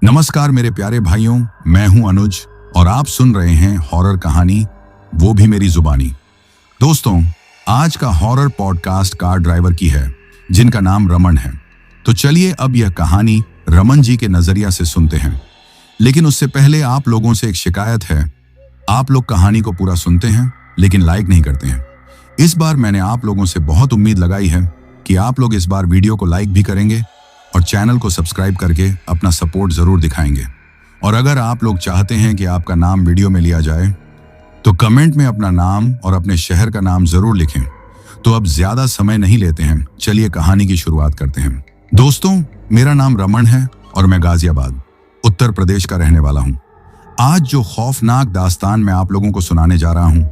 नमस्कार मेरे प्यारे भाइयों, मैं हूं अनुज और आप सुन रहे हैं हॉरर कहानी, वो भी मेरी जुबानी। दोस्तों, आज का हॉरर पॉडकास्ट कार ड्राइवर की है जिनका नाम रमन है। तो चलिए अब यह कहानी रमन जी के नजरिया से सुनते हैं। लेकिन उससे पहले आप लोगों से एक शिकायत है। आप लोग कहानी को पूरा सुनते हैं लेकिन लाइक नहीं करते हैं। इस बार मैंने आप लोगों से बहुत उम्मीद लगाई है कि आप लोग इस बार वीडियो को लाइक भी करेंगे और चैनल को सब्सक्राइब करके अपना सपोर्ट जरूर दिखाएंगे। और अगर आप लोग चाहते हैं कि आपका नाम वीडियो में लिया जाए तो कमेंट में अपना नाम और अपने शहर का नाम जरूर लिखें। तो अब ज्यादा समय नहीं लेते हैं, चलिए कहानी की शुरुआत करते हैं। दोस्तों, मेरा नाम रमन है और मैं गाजियाबाद, उत्तर प्रदेश का रहने वाला हूं। आज जो खौफनाक दास्तान मैं आप लोगों को सुनाने जा रहा हूं,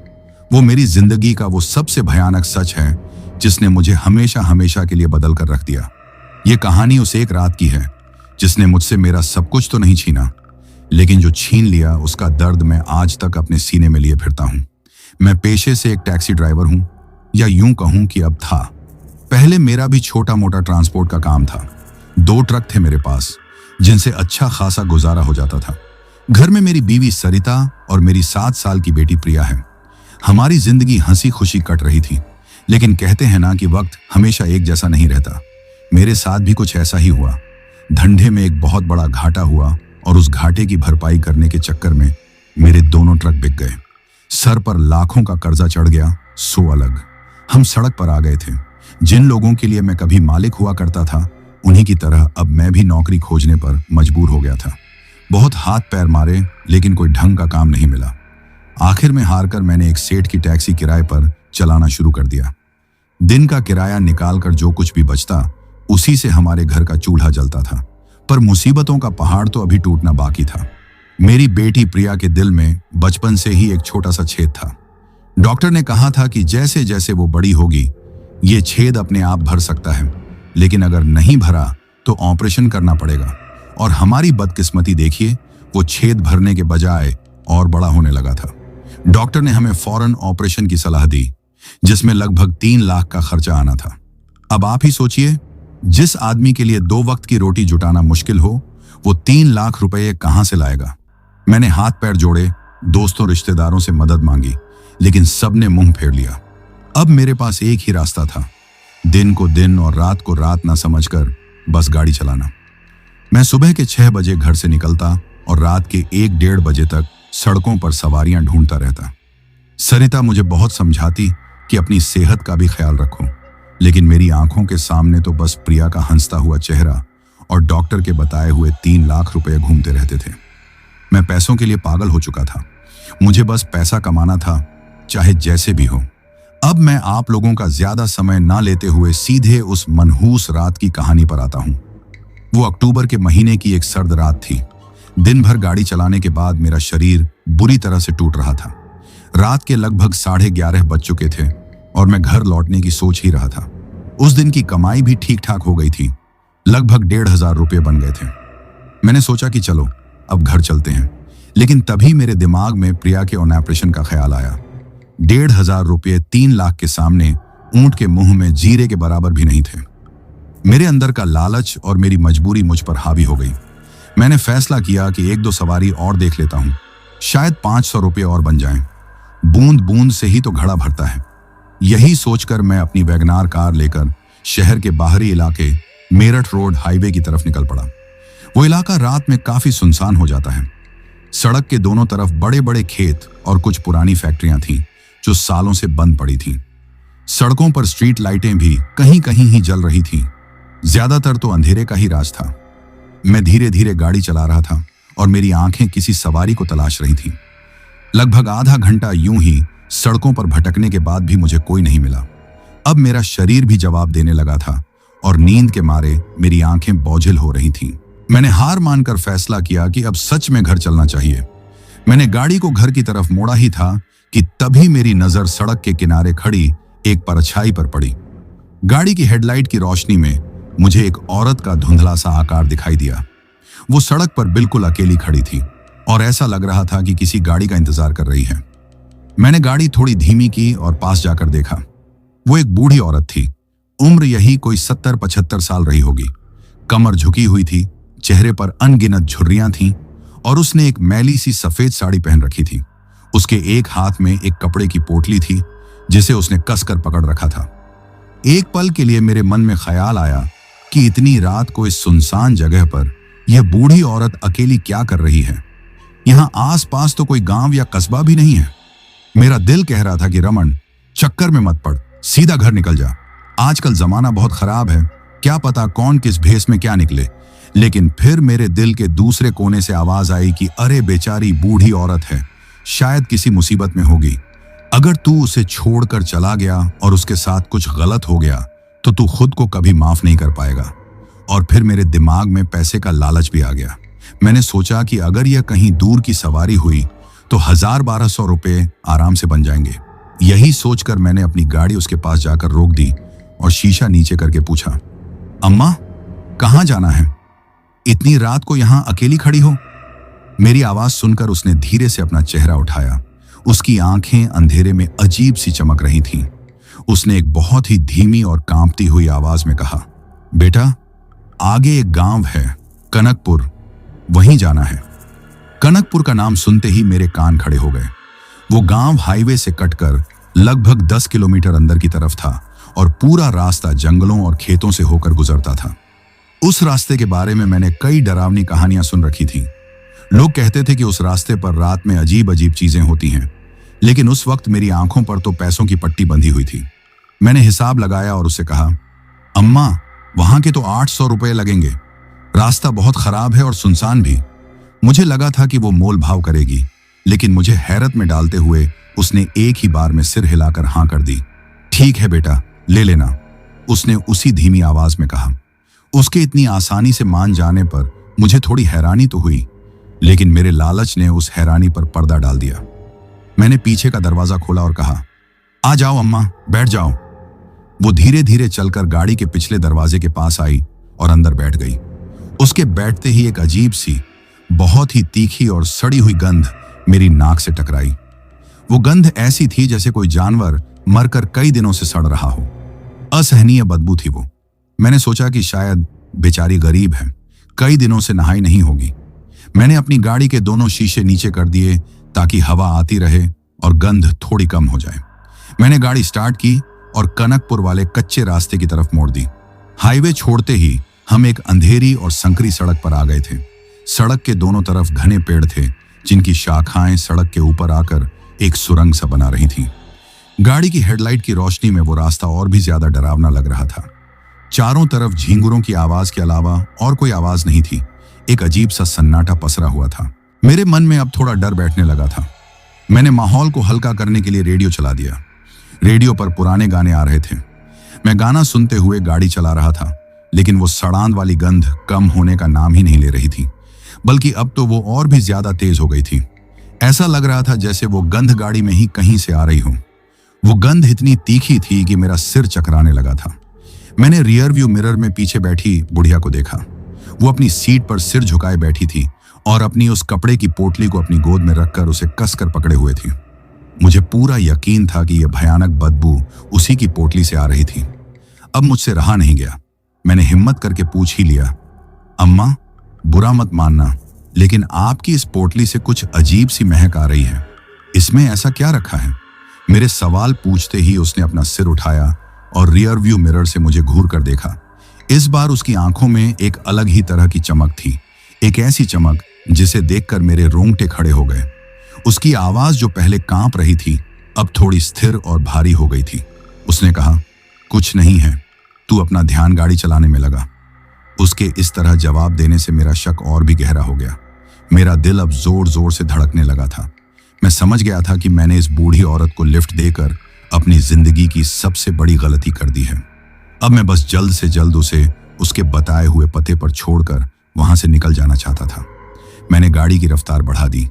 वो मेरी जिंदगी का वो सबसे भयानक सच है जिसने मुझे हमेशा हमेशा के लिए बदल कर रख दिया। ये कहानी उस एक रात की है जिसने मुझसे मेरा सब कुछ तो नहीं छीना, लेकिन जो छीन लिया उसका दर्द मैं आज तक अपने सीने में लिए फिरता हूं। मैं पेशे से एक टैक्सी ड्राइवर हूं, या यूं कहूं कि अब था। पहले मेरा भी छोटा मोटा ट्रांसपोर्ट का काम था। 2 ट्रक थे मेरे पास जिनसे अच्छा खासा गुजारा हो जाता था। घर में मेरी बीवी सरिता और मेरी 7 साल की बेटी प्रिया है। हमारी जिंदगी हंसी खुशी कट रही थी, लेकिन कहते हैं ना कि वक्त हमेशा एक जैसा नहीं रहता। मेरे साथ भी कुछ ऐसा ही हुआ। धंधे में एक बहुत बड़ा घाटा हुआ और उस घाटे की भरपाई करने के चक्कर में मेरे दोनों ट्रक बिक गए। सर पर लाखों का कर्जा चढ़ गया, सो अलग। हम सड़क पर आ गए थे। जिन लोगों के लिए मैं कभी मालिक हुआ करता था, उन्हीं की तरह अब मैं भी नौकरी खोजने पर मजबूर हो गया था। बहुत हाथ पैर मारे, लेकिन कोई ढंग का काम नहीं मिला। आखिर में हार कर मैंने एक सेठ की टैक्सी किराए पर चलाना शुरू कर दिया। दिन का किराया निकाल कर जो कुछ भी बचता, उसी से हमारे घर का चूल्हा जलता था। पर मुसीबतों का पहाड़ तो अभी टूटना बाकी था। मेरी बेटी प्रिया के दिल में बचपन से ही एक छोटा सा छेद था। डॉक्टर ने कहा था कि जैसे जैसे वो बड़ी होगी, ये छेद अपने आप भर सकता है, लेकिन अगर नहीं भरा तो ऑपरेशन करना पड़ेगा। और हमारी बदकिस्मती देखिए, वो छेद भरने के बजाय और बड़ा होने लगा था। डॉक्टर ने हमें फौरन ऑपरेशन की सलाह दी, जिसमें लगभग 3 लाख का खर्चा आना था। अब आप ही सोचिए, जिस आदमी के लिए 2 वक्त की रोटी जुटाना मुश्किल हो, वो 3 लाख रुपए कहां से लाएगा। मैंने हाथ पैर जोड़े, दोस्तों रिश्तेदारों से मदद मांगी, लेकिन सबने मुंह फेर लिया। अब मेरे पास एक ही रास्ता था, दिन को दिन और रात को रात ना समझकर बस गाड़ी चलाना। मैं सुबह के 6 बजे घर से निकलता और रात के 1-1:30 बजे तक सड़कों पर सवारियां ढूंढता रहता। सरिता मुझे बहुत समझाती कि अपनी सेहत का भी ख्याल रखो, लेकिन मेरी आंखों के सामने तो बस प्रिया का हंसता हुआ चेहरा और डॉक्टर के बताए हुए 3 लाख रुपए घूमते रहते थे। मैं पैसों के लिए पागल हो चुका था। मुझे बस पैसा कमाना था, चाहे जैसे भी हो। अब मैं आप लोगों का ज्यादा समय ना लेते हुए सीधे उस मनहूस रात की कहानी पर आता हूं। वो अक्टूबर के महीने की एक सर्द रात थी। दिन भर गाड़ी चलाने के बाद मेरा शरीर बुरी तरह से टूट रहा था। रात के लगभग 11:30 बज चुके थे और मैं घर लौटने की सोच ही रहा था। उस दिन की कमाई भी ठीक ठाक हो गई थी, लगभग 1,500 रुपये बन गए थे। मैंने सोचा कि चलो अब घर चलते हैं, लेकिन तभी मेरे दिमाग में प्रिया के ऑपरेशन का ख्याल आया। 1,500 रुपये 3 लाख के सामने ऊंट के मुंह में जीरे के बराबर भी नहीं थे। मेरे अंदर का लालच और मेरी मजबूरी मुझ पर हावी हो गई। मैंने फैसला किया कि 1-2 सवारी और देख लेता हूं, शायद 500 रुपये और बन जाएं। बूंद बूंद से ही तो घड़ा भरता है। यही सोचकर मैं अपनी वैगनार कार लेकर शहर के बाहरी इलाके मेरठ रोड हाईवे की तरफ निकल पड़ा। वो इलाका रात में काफी सुनसान हो जाता है। सड़क के दोनों तरफ बड़े बड़े खेत और कुछ पुरानी फैक्ट्रियां थीं जो सालों से बंद पड़ी थीं। सड़कों पर स्ट्रीट लाइटें भी कहीं कहीं ही जल रही थीं। ज्यादातर तो अंधेरे का ही राज था। मैं धीरे धीरे गाड़ी चला रहा था और मेरी आंखें किसी सवारी को तलाश रही थीं। लगभग आधा घंटा यूं ही सड़कों पर भटकने के बाद भी मुझे कोई नहीं मिला। अब मेरा शरीर भी जवाब देने लगा था और नींद के मारे मेरी आंखें बोझिल हो रही थीं। मैंने हार मानकर फैसला किया कि अब सच में घर चलना चाहिए। मैंने गाड़ी को घर की तरफ मोड़ा ही था कि तभी मेरी नजर सड़क के किनारे खड़ी एक परछाई पर पड़ी। गाड़ी की हेडलाइट की रोशनी में मुझे एक औरत का धुंधला सा आकार दिखाई दिया। वो सड़क पर बिल्कुल अकेली खड़ी थी और ऐसा लग रहा था कि किसी गाड़ी का इंतजार कर रही है। मैंने गाड़ी थोड़ी धीमी की और पास जाकर देखा। वो एक बूढ़ी औरत थी। उम्र यही कोई 70-75 साल रही होगी। कमर झुकी हुई थी, चेहरे पर अनगिनत झुर्रियां थीं और उसने एक मैली सी सफेद साड़ी पहन रखी थी। उसके एक हाथ में एक कपड़े की पोटली थी जिसे उसने कसकर पकड़ रखा था। एक पल के लिए मेरे मन में ख्याल आया कि इतनी रात को इस सुनसान जगह पर यह बूढ़ी औरत अकेली क्या कर रही है। यहां आसपास तो कोई गांव या कस्बा भी नहीं है। मेरा दिल कह रहा था कि रमन, चक्कर में मत पड़, सीधा घर निकल जा। आजकल जमाना बहुत खराब है, क्या पता कौन किस भेष में क्या निकले। लेकिन फिर मेरे दिल के दूसरे कोने से आवाज आई कि अरे बेचारी बूढ़ी औरत है, शायद किसी मुसीबत में होगी। अगर तू उसे छोड़कर चला गया और उसके साथ कुछ गलत हो गया तो तू खुद को कभी माफ नहीं कर पाएगा। और फिर मेरे दिमाग में पैसे का लालच भी आ गया। मैंने सोचा कि अगर यह कहीं दूर की सवारी हुई तो 1000-1200 रुपए आराम से बन जाएंगे। यही सोचकर मैंने अपनी गाड़ी उसके पास जाकर रोक दी और शीशा नीचे करके पूछा, अम्मा, कहाँ जाना है? इतनी रात को यहां अकेली खड़ी हो? मेरी आवाज सुनकर उसने धीरे से अपना चेहरा उठाया। उसकी आंखें अंधेरे में अजीब सी चमक रही थीं। उसने एक बहुत ही धीमी और कांपती हुई आवाज में कहा, बेटा, आगे एक गांव है, कनकपुर, वहीं जाना है। कनकपुर का नाम सुनते ही मेरे कान खड़े हो गए। वो गांव हाईवे से कटकर लगभग 10 किलोमीटर अंदर की तरफ था और पूरा रास्ता जंगलों और खेतों से होकर गुजरता था। उस रास्ते के बारे में मैंने कई डरावनी कहानियां सुन रखी थी। लोग कहते थे कि उस रास्ते पर रात में अजीब अजीब चीजें होती हैं, लेकिन उस वक्त मेरी आंखों पर तो पैसों की पट्टी बंधी हुई थी। मैंने हिसाब लगाया और उससे कहा, अम्मा, वहां के तो 800 रुपए लगेंगे। रास्ता बहुत खराब है और सुनसान भी। मुझे लगा था कि वो मोल भाव करेगी, लेकिन मुझे हैरत में डालते हुए उसने एक ही बार में सिर हिलाकर हाँ कर दी। ठीक है बेटा, ले लेना, उसने उसी धीमी आवाज में कहा। उसके इतनी आसानी से मान जाने पर मुझे थोड़ी हैरानी तो हुई, लेकिन मेरे लालच ने उस हैरानी पर पर्दा डाल दिया। मैंने पीछे का दरवाजा खोला और कहा, आ जाओ अम्मा, बैठ जाओ। वो धीरे धीरे चलकर गाड़ी के पिछले दरवाजे के पास आई और अंदर बैठ गई। उसके बैठते ही एक अजीब सी, बहुत ही तीखी और सड़ी हुई गंध मेरी नाक से टकराई। वो गंध ऐसी थी जैसे कोई जानवर मरकर कई दिनों से सड़ रहा हो। असहनीय बदबू थी वो। मैंने सोचा कि शायद बेचारी गरीब है, कई दिनों से नहाई नहीं होगी। मैंने अपनी गाड़ी के दोनों शीशे नीचे कर दिए ताकि हवा आती रहे और गंध थोड़ी कम हो जाए। मैंने गाड़ी स्टार्ट की और कनकपुर वाले कच्चे रास्ते की तरफ मोड़ दी। हाईवे छोड़ते ही हम एक अंधेरी और संकरी सड़क पर आ गए थे। सड़क के दोनों तरफ घने पेड़ थे, जिनकी शाखाएं सड़क के ऊपर आकर एक सुरंग सा बना रही थीं। गाड़ी की हेडलाइट की रोशनी में वो रास्ता और भी ज्यादा डरावना लग रहा था। चारों तरफ झींगुरों की आवाज के अलावा और कोई आवाज नहीं थी। एक अजीब सा सन्नाटा पसरा हुआ था। मेरे मन में अब थोड़ा डर बैठने लगा था। मैंने माहौल को हल्का करने के लिए रेडियो चला दिया। रेडियो पर पुराने गाने आ रहे थे। मैं गाना सुनते हुए गाड़ी चला रहा था, लेकिन वो सड़ांध वाली गंध कम होने का नाम ही नहीं ले रही थी, बल्कि अब तो वो और भी ज्यादा तेज हो गई थी। ऐसा लग रहा था जैसे वो गंध गाड़ी में ही कहीं से आ रही हो। वो गंध इतनी तीखी थी कि मेरा सिर चकराने लगा था। मैंने रियर व्यू मिरर में पीछे बैठी बुढ़िया को देखा। वो अपनी सीट पर सिर झुकाए बैठी थी और अपनी उस कपड़े की पोटली को अपनी गोद में रखकर उसे कसकर पकड़े हुए थी। मुझे पूरा यकीन था कि यह भयानक बदबू उसी की पोटली से आ रही थी। अब मुझसे रहा नहीं गया। मैंने हिम्मत करके पूछ ही लिया, अम्मा, बुरा मत मानना, लेकिन आपकी इस पोटली से कुछ अजीब सी महक आ रही है। इसमें ऐसा क्या रखा है? मेरे सवाल पूछते ही उसने अपना सिर उठाया और रियर व्यू मिरर से मुझे घूर कर देखा। इस बार उसकी आंखों में एक अलग ही तरह की चमक थी, एक ऐसी चमक जिसे देखकर मेरे रोंगटे खड़े हो गए। उसकी आवाज जो पहले कांप रही थी, अब थोड़ी स्थिर और भारी हो गई थी। उसने कहा, कुछ नहीं है, तू अपना ध्यान गाड़ी चलाने में लगा। उसके इस तरह जवाब देने से मेरा शक और भी गहरा हो गया। मेरा दिल अब जोर जोर से धड़कने लगा था। मैं समझ गया था कि मैंने इस बूढ़ी औरत को लिफ्ट देकर अपनी जिंदगी की सबसे बड़ी गलती कर दी है। अब मैं बस जल्द से जल्द उसे उसके बताए हुए पते पर छोड़कर वहां से निकल जाना चाहता था। मैंने गाड़ी की रफ्तार बढ़ा दी।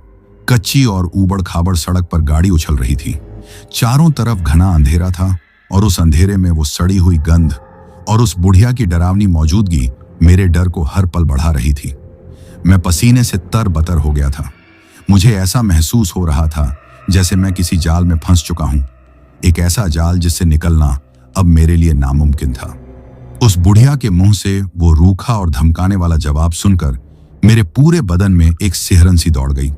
कच्ची और ऊबड़ खाबड़ सड़क पर गाड़ी उछल रही थी। चारों तरफ घना अंधेरा था और उस अंधेरे में वो सड़ी हुई गंध और उस बुढ़िया की डरावनी मौजूदगी मेरे डर को हर पल बढ़ा रही थी। मैं पसीने से तरबतर हो गया था। मुझे ऐसा महसूस हो रहा था जैसे मैं किसी जाल में फंस चुका हूं, एक ऐसा जाल जिससे निकलना अब मेरे लिए नामुमकिन था। उस बुढ़िया के मुंह से वो रूखा और धमकाने वाला जवाब सुनकर मेरे पूरे बदन में एक सिहरन सी दौड़ गई।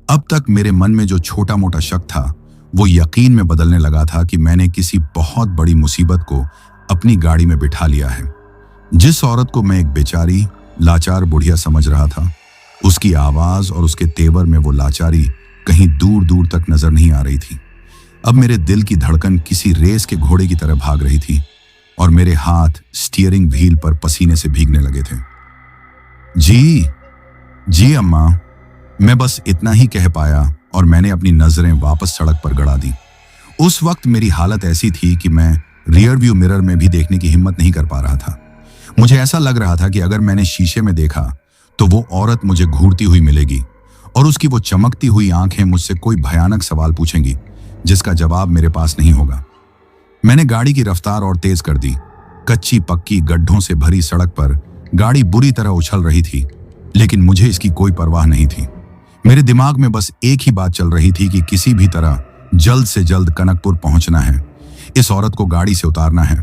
अब तक मेरे मन में जो छोटा मोटा शक था वो यकीन में बदलने लगा था कि मैंने किसी बहुत बड़ी मुसीबत को अपनी गाड़ी में बिठा लिया है। जिस औरत को मैं एक बेचारी लाचार बुढ़िया समझ रहा था, उसकी आवाज और उसके तेवर में वो लाचारी कहीं दूर दूर तक नजर नहीं आ रही थी। अब मेरे दिल की धड़कन किसी रेस के घोड़े की तरह भाग रही थी और मेरे हाथ स्टीयरिंग व्हील पर पसीने से भीगने लगे थे। जी अम्मा, मैं बस इतना ही कह पाया और मैंने अपनी नजरें वापस सड़क पर गड़ा दी। उस वक्त मेरी हालत ऐसी थी कि मैं रियर व्यू मिरर में भी देखने की हिम्मत नहीं कर पा रहा था। मुझे ऐसा लग रहा था कि अगर मैंने शीशे में देखा तो वो औरत मुझे घूरती हुई मिलेगी और उसकी वो चमकती हुई आंखें मुझसे कोई भयानक सवाल पूछेंगी जिसका जवाब मेरे पास नहीं होगा। मैंने गाड़ी की रफ्तार और तेज कर दी। कच्ची पक्की गड्ढों से भरी सड़क पर गाड़ी बुरी तरह उछल रही थी, लेकिन मुझे इसकी कोई परवाह नहीं थी। मेरे दिमाग में बस एक ही बात चल रही थी कि किसी भी तरह जल्द से जल्द कनकपुर पहुंचना है, इस औरत को गाड़ी से उतारना है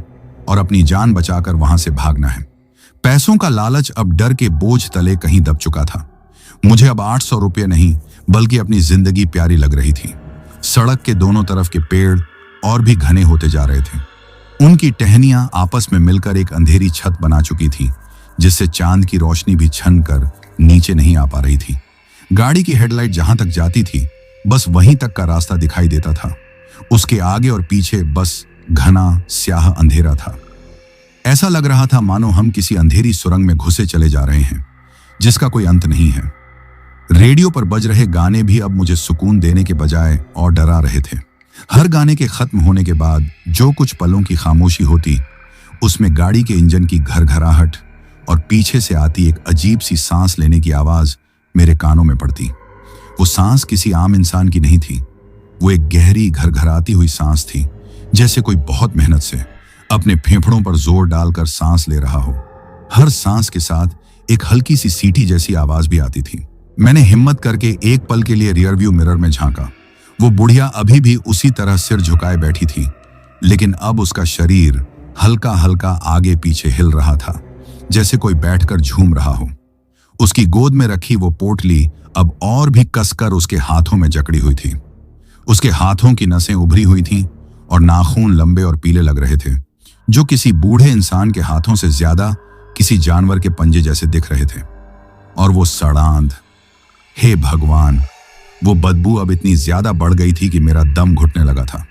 और अपनी जान बचाकर वहां से भागना है। पैसों का लालच अब डर के बोझ तले कहीं दब चुका था। मुझे अब 800 रुपये नहीं बल्कि अपनी जिंदगी प्यारी लग रही थी। सड़क के दोनों तरफ के पेड़ और भी घने होते जा रहे थे। उनकी टहनियां आपस में मिलकर एक अंधेरी छत बना चुकी थी, जिससे चांद की रोशनी भी छन कर नीचे नहीं आ पा रही थी। गाड़ी की हेडलाइट जहां तक जाती थी बस वहीं तक का रास्ता दिखाई देता था। उसके आगे और पीछे बस घना स्याह अंधेरा था। ऐसा लग रहा था मानो हम किसी अंधेरी सुरंग में घुसे चले जा रहे हैं जिसका कोई अंत नहीं है। रेडियो पर बज रहे गाने भी अब मुझे सुकून देने के बजाय और डरा रहे थे। हर गाने के खत्म होने के बाद जो कुछ पलों की खामोशी होती, उसमें गाड़ी के इंजन की घरघराहट और पीछे से आती एक अजीब सी सांस लेने की आवाज मेरे कानों में पड़ती। वो सांस किसी आम इंसान की नहीं थी। वो एक गहरी घरघराती हुई सांस थी, जैसे कोई बहुत मेहनत से अपने फेफड़ों पर जोर डालकर सांस ले रहा हो। हर सांस के साथ एक हल्की सी सीटी जैसी आवाज भी आती थी। मैंने हिम्मत करके एक पल के लिए रियर व्यू मिरर में झांका। वो बुढ़िया अभी भी उसी तरह सिर झुकाए बैठी थी, लेकिन अब उसका शरीर हल्का हल्का आगे पीछे हिल रहा था, जैसे कोई बैठकर झूम रहा हो। उसकी गोद में रखी वो पोटली अब और भी कसकर उसके हाथों में जकड़ी हुई थी। उसके हाथों की नसें उभरी हुई थीं और नाखून लंबे और पीले लग रहे थे, जो किसी बूढ़े इंसान के हाथों से ज्यादा किसी जानवर के पंजे जैसे दिख रहे थे। और वो सड़ांध, हे भगवान, वो बदबू अब इतनी ज्यादा बढ़ गई थी कि मेरा दम घुटने लगा था।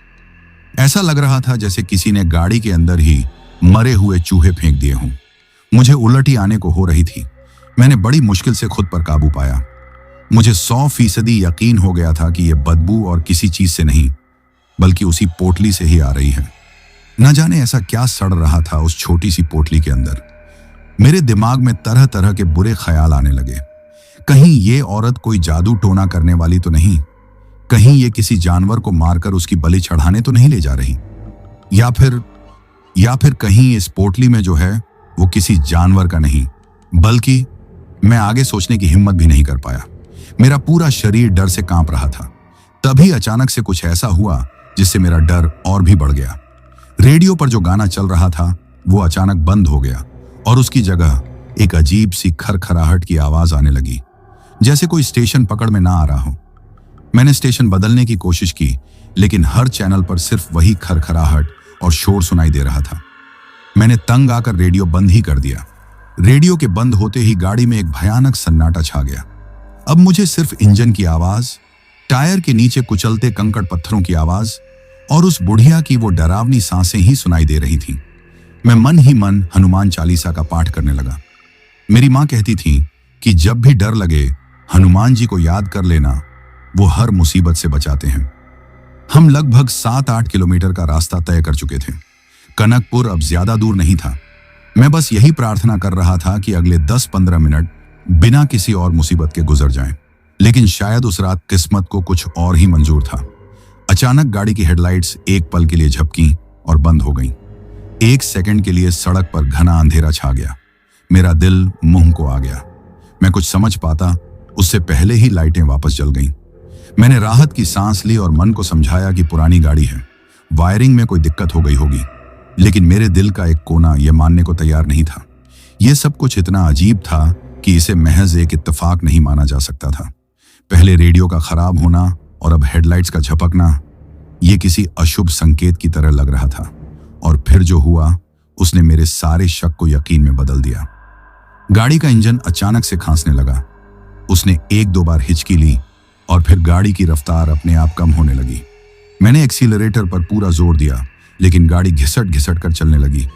ऐसा लग रहा था जैसे किसी ने गाड़ी के अंदर ही मरे हुए चूहे फेंक दिए हों। मुझे उलटी आने को हो रही थी। मैंने बड़ी मुश्किल से खुद पर काबू पाया। मुझे 100% यकीन हो गया था कि यह बदबू और किसी चीज से नहीं बल्कि उसी पोटली से ही आ रही है। न जाने ऐसा क्या सड़ रहा था उस छोटी सी पोटली के अंदर। मेरे दिमाग में तरह तरह के बुरे ख्याल आने लगे। कहीं ये औरत कोई जादू टोना करने वाली तो नहीं, कहीं ये किसी जानवर को मारकर उसकी बलि चढ़ाने तो नहीं ले जा रही, या फिर कहीं इस पोटली में जो है वो किसी जानवर का नहीं, बल्कि मैं आगे सोचने की हिम्मत भी नहीं कर पाया। मेरा पूरा शरीर डर से कांप रहा था। तभी अचानक से कुछ ऐसा हुआ जिससे मेरा डर और भी बढ़ गया। रेडियो पर जो गाना चल रहा था वो अचानक बंद हो गया और उसकी जगह एक अजीब सी खरखराहट की आवाज आने लगी, जैसे कोई स्टेशन पकड़ में ना आ रहा हो। मैंने स्टेशन बदलने की कोशिश की, लेकिन हर चैनल पर सिर्फ वही खरखराहट और शोर सुनाई दे रहा था। मैंने तंग आकर रेडियो बंद ही कर दिया। रेडियो के बंद होते ही गाड़ी में एक भयानक सन्नाटा छा गया। अब मुझे सिर्फ इंजन की आवाज, टायर के नीचे कुचलते कंकड़ पत्थरों की आवाज और उस बुढ़िया की वो डरावनी सांसें ही सुनाई दे रही थीं। मैं मन ही मन हनुमान चालीसा का पाठ करने लगा। मेरी माँ कहती थी कि जब भी डर लगे हनुमान जी को याद कर लेना, वो हर मुसीबत से बचाते हैं। हम लगभग 7-8 किलोमीटर का रास्ता तय कर चुके थे। कनकपुर अब ज्यादा दूर नहीं था। मैं बस यही प्रार्थना कर रहा था कि अगले 10-15 मिनट बिना किसी और मुसीबत के गुजर जाएं। लेकिन शायद उस रात किस्मत को कुछ और ही मंजूर था। अचानक गाड़ी की हेडलाइट्स एक पल के लिए झपकी और बंद हो गईं। 1 सेकंड के लिए सड़क पर घना अंधेरा छा गया। मेरा दिल मुंह को आ गया। मैं कुछ समझ पाता उससे पहले ही लाइटें वापस जल गईं। मैंने राहत की सांस ली और मन को समझाया कि पुरानी गाड़ी है, वायरिंग में कोई दिक्कत हो गई होगी। लेकिन मेरे दिल का एक कोना यह मानने को तैयार नहीं था। यह सब कुछ इतना अजीब था कि इसे महज एक इत्तेफाक नहीं माना जा सकता था। पहले रेडियो का खराब होना और अब हेडलाइट्स का झपकना, ये किसी अशुभ संकेत की तरह लग रहा था। और फिर जो हुआ उसने मेरे सारे शक को यकीन में बदल दिया। गाड़ी का इंजन अचानक से खांसने लगा। उसने एक दो बार हिचकी ली और फिर गाड़ी की रफ्तार अपने आप कम होने लगी। मैंने एक्सीलरेटर पर पूरा जोर दिया, लेकिन गाड़ी घिसट घिसट कर चलने लगी।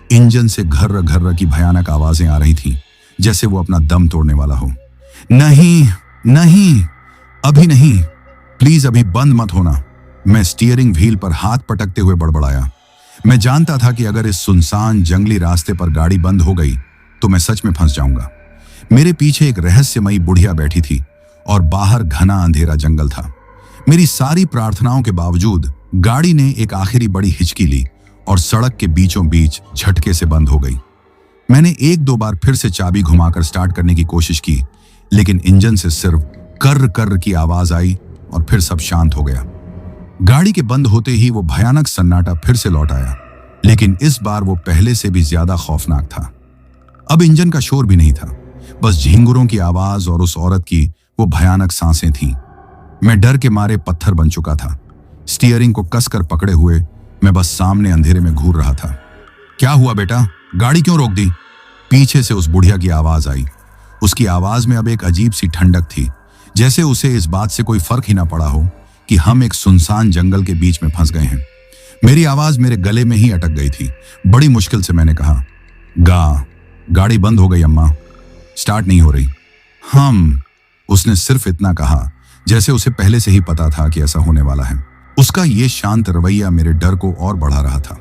इंजन से घर्र घर्र की भयानक आवाजें आ रही थीं, जैसे वो अपना दम तोड़ने वाला हो। नहीं नहीं, अभी नहीं, प्लीज अभी बंद मत होना। मैं स्टीयरिंग व्हील पर हाथ पटकते हुए बड़बड़ाया। मैं जानता था कि अगर इस सुनसान जंगली रास्ते पर गाड़ी बंद हो गई तो मैं सच में फंस जाऊंगा। मेरे पीछे एक रहस्यमयी बुढ़िया बैठी थी और बाहर घना अंधेरा जंगल था। मेरी सारी प्रार्थनाओं के बावजूद गाड़ी ने एक आखिरी बड़ी हिचकी ली और सड़क के बीचों बीच झटके से बंद हो गई। मैंने एक दो बार फिर से चाबी घुमाकर स्टार्ट करने की कोशिश की, लेकिन इंजन से सिर्फ कर्र कर्र की आवाज आई और फिर सब शांत हो गया। गाड़ी के बंद होते ही वो भयानक सन्नाटा फिर से लौट आया, लेकिन इस बार वो पहले से भी ज्यादा खौफनाक था। अब इंजन का शोर भी नहीं था, बस झींगुरों की आवाज और उस औरत की वो भयानक सांसें थीं। मैं डर के मारे पत्थर बन चुका था। स्टीयरिंग को कसकर पकड़े हुए मैं बस सामने अंधेरे में घूर रहा था। क्या हुआ बेटा, गाड़ी क्यों रोक दी? पीछे से उस बुढ़िया की आवाज आई। उसकी आवाज में अब एक अजीब सी ठंडक थी, जैसे उसे इस बात से कोई फर्क ही ना पड़ा हो कि हम एक सुनसान जंगल के बीच में फंस गए हैं। मेरी आवाज मेरे गले में ही अटक गई थी। बड़ी मुश्किल से मैंने कहा, गाड़ी बंद हो गई अम्मा, स्टार्ट नहीं हो रही। उसने सिर्फ इतना कहा, जैसे उसे पहले से ही पता था कि ऐसा होने वाला है। उसका ये शांत रवैया मेरे डर को और बढ़ा रहा था।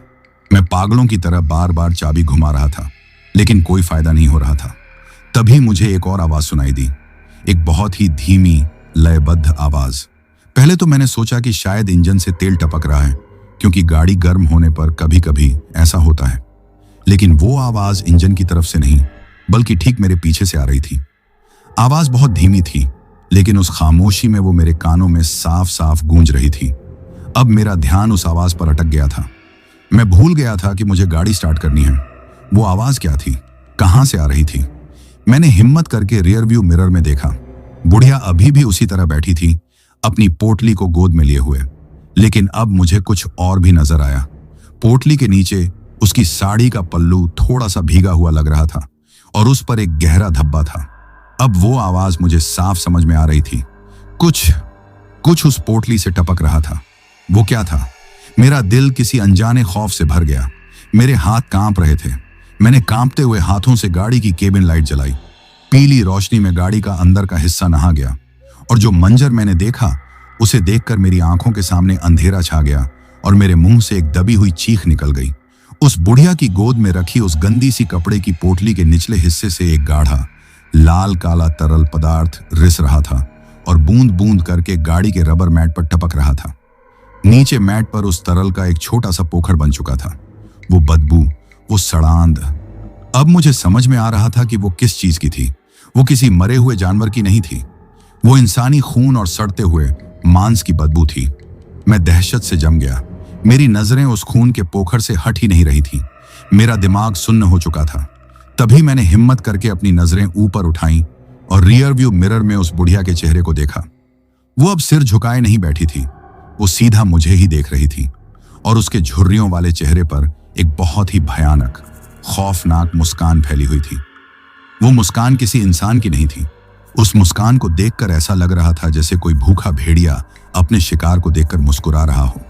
मैं पागलों की तरह बार बार चाबी घुमा रहा था, लेकिन कोई फायदा नहीं हो रहा था। तभी मुझे एक और आवाज सुनाई दी, एक बहुत ही धीमी लयबद्ध आवाज। पहले तो मैंने सोचा कि शायद इंजन से तेल टपक रहा है, क्योंकि गाड़ी गर्म होने पर कभी कभी ऐसा होता है। लेकिन वो आवाज इंजन की तरफ से नहीं, बल्कि ठीक मेरे पीछे से आ रही थी। आवाज बहुत धीमी थी, लेकिन उस खामोशी में वो मेरे कानों में साफ साफ गूंज रही थी। अब मेरा ध्यान उस आवाज पर अटक गया था। मैं भूल गया था कि मुझे गाड़ी स्टार्ट करनी है। वो आवाज क्या थी, कहां से आ रही थी? मैंने हिम्मत करके रियर व्यू मिरर में देखा। बुढ़िया अभी भी उसी तरह बैठी थी, अपनी पोटली को गोद में लिए हुए। लेकिन अब मुझे कुछ और भी नजर आया। पोटली के नीचे उसकी साड़ी का पल्लू थोड़ा सा भीगा हुआ लग रहा था और उस पर एक गहरा धब्बा था। अब वो आवाज मुझे साफ समझ में आ रही थी। कुछ उस पोटली से टपक रहा था। वो क्या था? मेरा दिल किसी अनजाने खौफ से भर गया। मेरे हाथ कांप रहे थे। मैंने कांपते हुए हाथों से गाड़ी की केबिन लाइट जलाई। पीली रोशनी में गाड़ी का अंदर का हिस्सा नहा गया और जो मंजर मैंने देखा उसे देखकर मेरी आंखों के सामने अंधेरा छा गया और मेरे मुंह से एक दबी हुई चीख निकल गई। उस बुढ़िया की गोद में रखी उस गंदी सी कपड़े की पोटली के निचले हिस्से से एक गाढ़ा लाल काला तरल पदार्थ रिस रहा था और बूंद बूंद करके गाड़ी के रबर मैट पर टपक रहा था। नीचे मैट पर उस तरल का एक छोटा सा पोखर बन चुका था। वो बदबू, वो सड़ांध। अब मुझे समझ में आ रहा था कि वो किस चीज की थी। वो किसी मरे हुए जानवर की नहीं थी। वो इंसानी खून और सड़ते हुए मांस की बदबू थी। मैं दहशत से जम गया। मेरी नजरें उस खून के पोखर से हट ही नहीं रही थी। मेरा दिमाग सुन्न हो चुका था। तभी मैंने हिम्मत करके अपनी नजरें ऊपर उठाईं और रियर व्यू मिरर में उस बुढ़िया के चेहरे को देखा। वो अब सिर झुकाए नहीं बैठी थी। वो सीधा मुझे ही देख रही थी और उसके झुर्रियों वाले चेहरे पर एक बहुत ही भयानक, खौफनाक मुस्कान फैली हुई थी। वो मुस्कान किसी इंसान की नहीं थी। उस मुस्कान को देखकर ऐसा लग रहा था जैसे कोई भूखा भेड़िया अपने शिकार को देखकर मुस्कुरा रहा हो।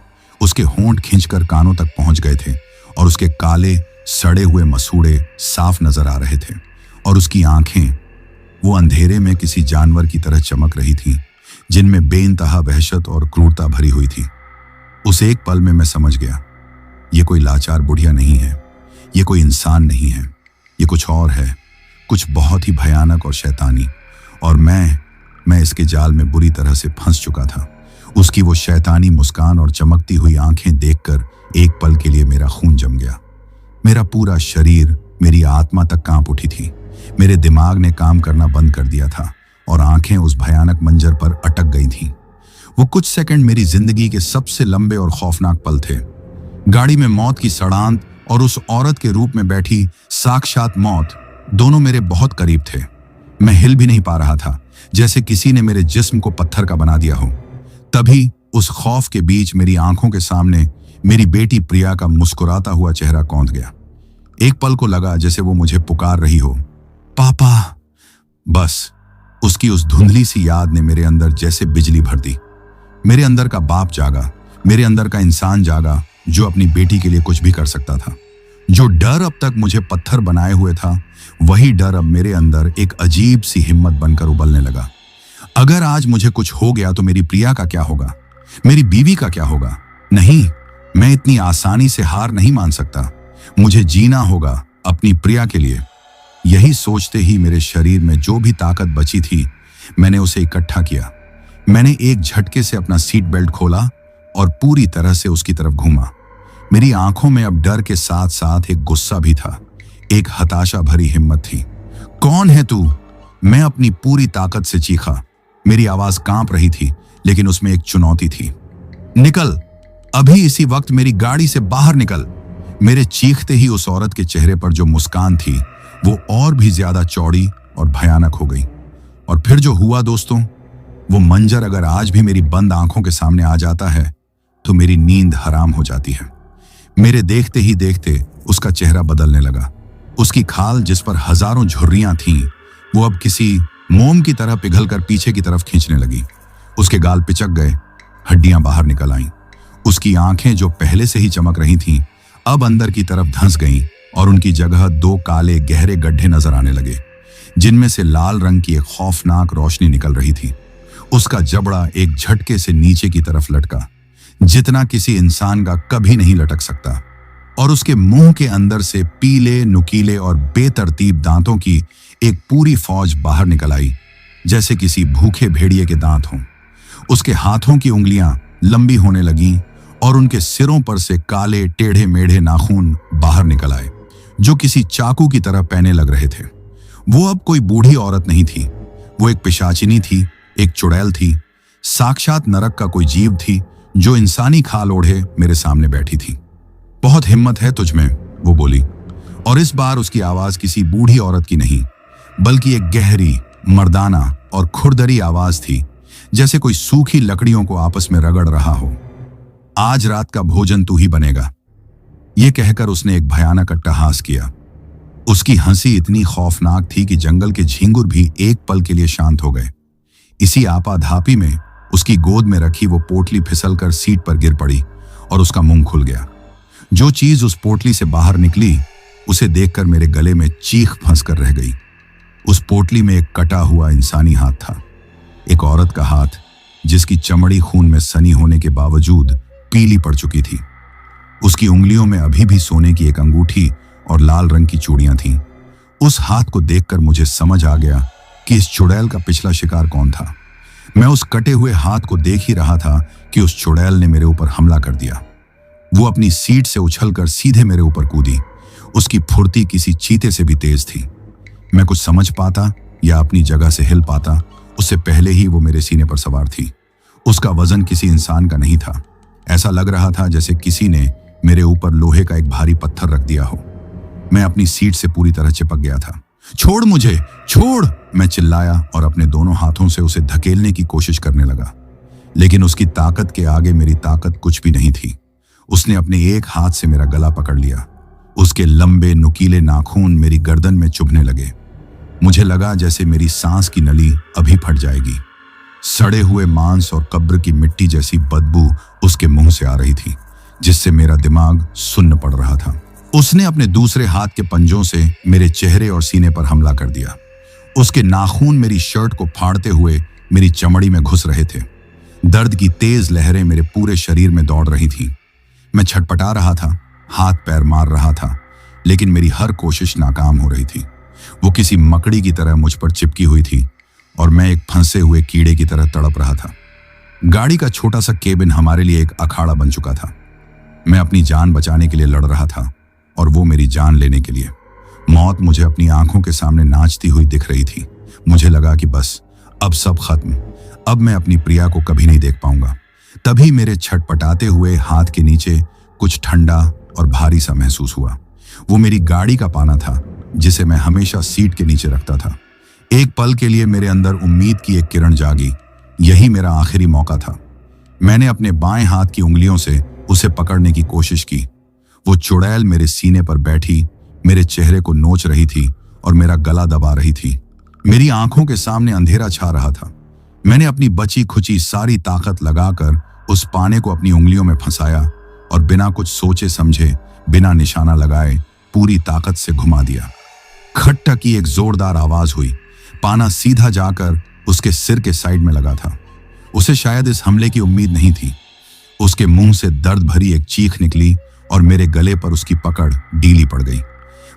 उसके होंठ खींचकर कानों तक पहुंच गए थे और उसके काले सड़े हुए मसूड़े साफ नजर आ रहे थे और उसकी आंखें वो अंधेरे में किसी जानवर की तरह चमक रही थीं, जिनमें बेइंतहा वहशत और क्रूरता भरी हुई थी। उस एक पल में मैं समझ गया, ये कोई लाचार बुढ़िया नहीं है, ये कोई इंसान नहीं है, ये कुछ और है, कुछ बहुत ही भयानक और शैतानी। और मैं इसके जाल में बुरी तरह से फंस चुका था। उसकी वो शैतानी मुस्कान और चमकती हुई आंखें देखकर एक पल के लिए मेरा खून जम गया। मेरा पूरा शरीर, मेरी आत्मा तक कांप उठी थी। मेरे दिमाग ने काम करना बंद कर दिया था और आंखें उस भयानक मंजर पर अटक गई थीं। वो कुछ सेकंड मेरी जिंदगी के सबसे लंबे और खौफनाक पल थे। गाड़ी में मौत की सड़ांध और उस औरत के रूप में बैठी साक्षात मौत, दोनों मेरे बहुत करीब थे। मैं हिल भी नहीं पा रहा था, जैसे किसी ने मेरे जिस्म को पत्थर का बना दिया हो। तभी उस खौफ के बीच मेरी आंखों के सामने मेरी बेटी प्रिया का मुस्कुराता हुआ चेहरा कौंध गया। एक पल को लगा जैसे वो मुझे पुकार रही हो, पापा। बस उसकी उस धुंधली सी याद ने मेरे अंदर जैसे बिजली भर दी। मेरे अंदर का बाप जागा, मेरे अंदर का इंसान जागा जो अपनी बेटी के लिए कुछ भी कर सकता था। जो डर अब तक मुझे पत्थर बनाए हुए था, वही डर अब मेरे अंदर एक अजीब सी हिम्मत बनकर उबलने लगा। अगर आज मुझे कुछ हो गया तो मेरी प्रिया का क्या होगा, मेरी बीवी का क्या होगा? नहीं, मैं इतनी आसानी से हार नहीं मान सकता। मुझे जीना होगा अपनी प्रिया के लिए। यही सोचते ही मेरे शरीर में जो भी ताकत बची थी, मैंने उसे इकट्ठा किया। मैंने एक झटके से अपना सीट बेल्ट खोला और पूरी तरह से उसकी तरफ घूमा। मेरी आंखों में अब डर के साथ साथ एक गुस्सा भी था, एक हताशा भरी हिम्मत थी। कौन है तू? मैं अपनी पूरी ताकत से चीखा। मेरी आवाज कांप रही थी, लेकिन उसमें एक चुनौती थी। निकल, अभी इसी वक्त मेरी गाड़ी से बाहर निकल। मेरे चीखते ही उस औरत के चेहरे पर जो मुस्कान थी, वो और भी ज्यादा चौड़ी और भयानक हो गई। और फिर जो हुआ दोस्तों, वो मंजर अगर आज भी मेरी बंद आंखों के सामने आ जाता है तो मेरी नींद हराम हो जाती है। मेरे देखते ही देखते उसका चेहरा बदलने लगा। उसकी खाल जिस पर हजारों झुर्रियां थीं, वो अब किसी मोम की तरह पिघलकर पीछे की तरफ खींचने लगी। उसके गाल पिचक गए, हड्डियां बाहर निकल आईं। उसकी आंखें जो पहले से ही चमक रही थीं, अब अंदर की तरफ धंस गईं और उनकी जगह दो काले गहरे गड्ढे नजर आने लगे, जिनमें से लाल रंग की एक खौफनाक रोशनी निकल रही थी। उसका जबड़ा एक झटके से नीचे की तरफ लटका, जितना किसी इंसान का कभी नहीं लटक सकता, और उसके मुंह के अंदर से पीले, नुकीले और बेतरतीब दांतों की एक पूरी फौज बाहर निकल आई, जैसे किसी भूखे भेड़िए के दांत हों। उसके हाथों की उंगलियां लंबी होने लगीं और उनके सिरों पर से काले टेढ़े मेढ़े नाखून बाहर निकल आए, जो किसी चाकू की तरह पैने लग रहे थे। वो अब कोई बूढ़ी औरत नहीं थी, वो एक पिशाचिनी थी, एक चुड़ैल थी, साक्षात नरक का कोई जीव थी जो इंसानी खाल ओढ़े मेरे सामने बैठी थी। बहुत हिम्मत है तुझमें, वो बोली, और इस बार उसकी आवाज किसी बूढ़ी औरत की नहीं, बल्कि एक गहरी, मर्दाना और खुरदरी आवाज थी, जैसे कोई सूखी लकड़ियों को आपस में रगड़ रहा हो। आज रात का भोजन तू ही बनेगा। ये कहकर उसने एक भयानक अट्टहास किया। उसकी हंसी इतनी खौफनाक थी कि जंगल के झींगुर भी एक पल के लिए शांत हो गए। इसी आपाधापी में उसकी गोद में रखी वो पोटली फिसलकर सीट पर गिर पड़ी और उसका मुंह खुल गया। जो चीज उस पोटली से बाहर निकली, उसे देखकर मेरे गले में चीख फंस कर रह गई। उस पोटली में एक कटा हुआ इंसानी हाथ था, एक औरत का हाथ, जिसकी चमड़ी खून में सनी होने के बावजूद पीली पड़ चुकी थी। उसकी उंगलियों में अभी भी सोने की एक अंगूठी और लाल रंग की चूड़ियां थीं। उस हाथ को देखकर मुझे समझ आ गया कि इस चुड़ैल का पिछला शिकार कौन था। मैं उस कटे हुए हाथ को देख ही रहा था कि उस चुड़ैल ने मेरे ऊपर हमला कर दिया। वो अपनी सीट से उछलकर सीधे मेरे ऊपर कूदी। उसकी फुर्ती किसी चीते से भी तेज थी। मैं कुछ समझ पाता या अपनी जगह से हिल पाता, उससे पहले ही वो मेरे सीने पर सवार थी। उसका वजन किसी इंसान का नहीं था। ऐसा लग रहा था जैसे किसी ने मेरे ऊपर लोहे का एक भारी पत्थर रख दिया हो। मैं अपनी सीट से पूरी तरह चिपक गया था। छोड़ मुझे, छोड़, मैं चिल्लाया और अपने दोनों हाथों से उसे धकेलने की कोशिश करने लगा। लेकिन उसकी ताकत के आगे मेरी ताकत कुछ भी नहीं थी। उसने अपने एक हाथ से मेरा गला पकड़ लिया। उसके लंबे नुकीले नाखून मेरी गर्दन में चुभने लगे। मुझे लगा जैसे मेरी सांस की नली अभी फट जाएगी। सड़े हुए मांस और कब्र की मिट्टी जैसी बदबू उसके मुंह से आ रही थी, जिससे मेरा दिमाग सुन्न पड़ रहा था। उसने अपने दूसरे हाथ के पंजों से मेरे चेहरे और सीने पर हमला कर दिया। उसके नाखून मेरी शर्ट को फाड़ते हुए मेरी चमड़ी में घुस रहे थे। दर्द की तेज लहरें मेरे पूरे शरीर में दौड़ रही थीं। मैं छटपटा रहा था, हाथ पैर मार रहा था, लेकिन मेरी हर कोशिश नाकाम हो रही थी। वो किसी मकड़ी की तरह मुझ पर चिपकी हुई थी और मैं एक फंसे हुए कीड़े की तरह तड़प रहा था। गाड़ी का छोटा सा केबिन हमारे लिए एक अखाड़ा बन चुका था। मैं अपनी जान बचाने के लिए लड़ रहा था और वो मेरी जान लेने के लिए। मौत मुझे अपनी आंखों के सामने नाचती हुई दिख रही थी। मुझे लगा कि बस अब सब खत्म, अब मैं अपनी प्रिया को कभी नहीं देख पाऊंगा। तभी मेरे छटपटाते हुए हाथ के नीचे कुछ ठंडा और भारी सा महसूस हुआ। वो मेरी गाड़ी का पाना था, जिसे मैं हमेशा सीट के नीचे रखता था। एक पल के लिए मेरे अंदर उम्मीद की एक किरण जागी। यही मेरा आखिरी मौका था। मैंने अपने बाएं हाथ की उंगलियों से उसे पकड़ने की कोशिश की। वो चुड़ैल मेरे सीने पर बैठी मेरे चेहरे को नोच रही थी और मेरा गला दबा रही थी। मेरी आंखों के सामने अंधेरा छा रहा था। मैंने अपनी बची खुची सारी ताकत लगाकर उस पाने को अपनी उंगलियों में फंसाया और बिना कुछ सोचे समझे, बिना निशाना लगाए पूरी ताकत से घुमा दिया। खट्टा की एक जोरदार आवाज हुई। पाना सीधा जाकर उसके सिर के साइड में लगा था। उसे शायद इस हमले की उम्मीद नहीं थी। उसके मुंह से दर्द भरी एक चीख निकली और मेरे गले पर उसकी पकड़ ढीली पड़ गई।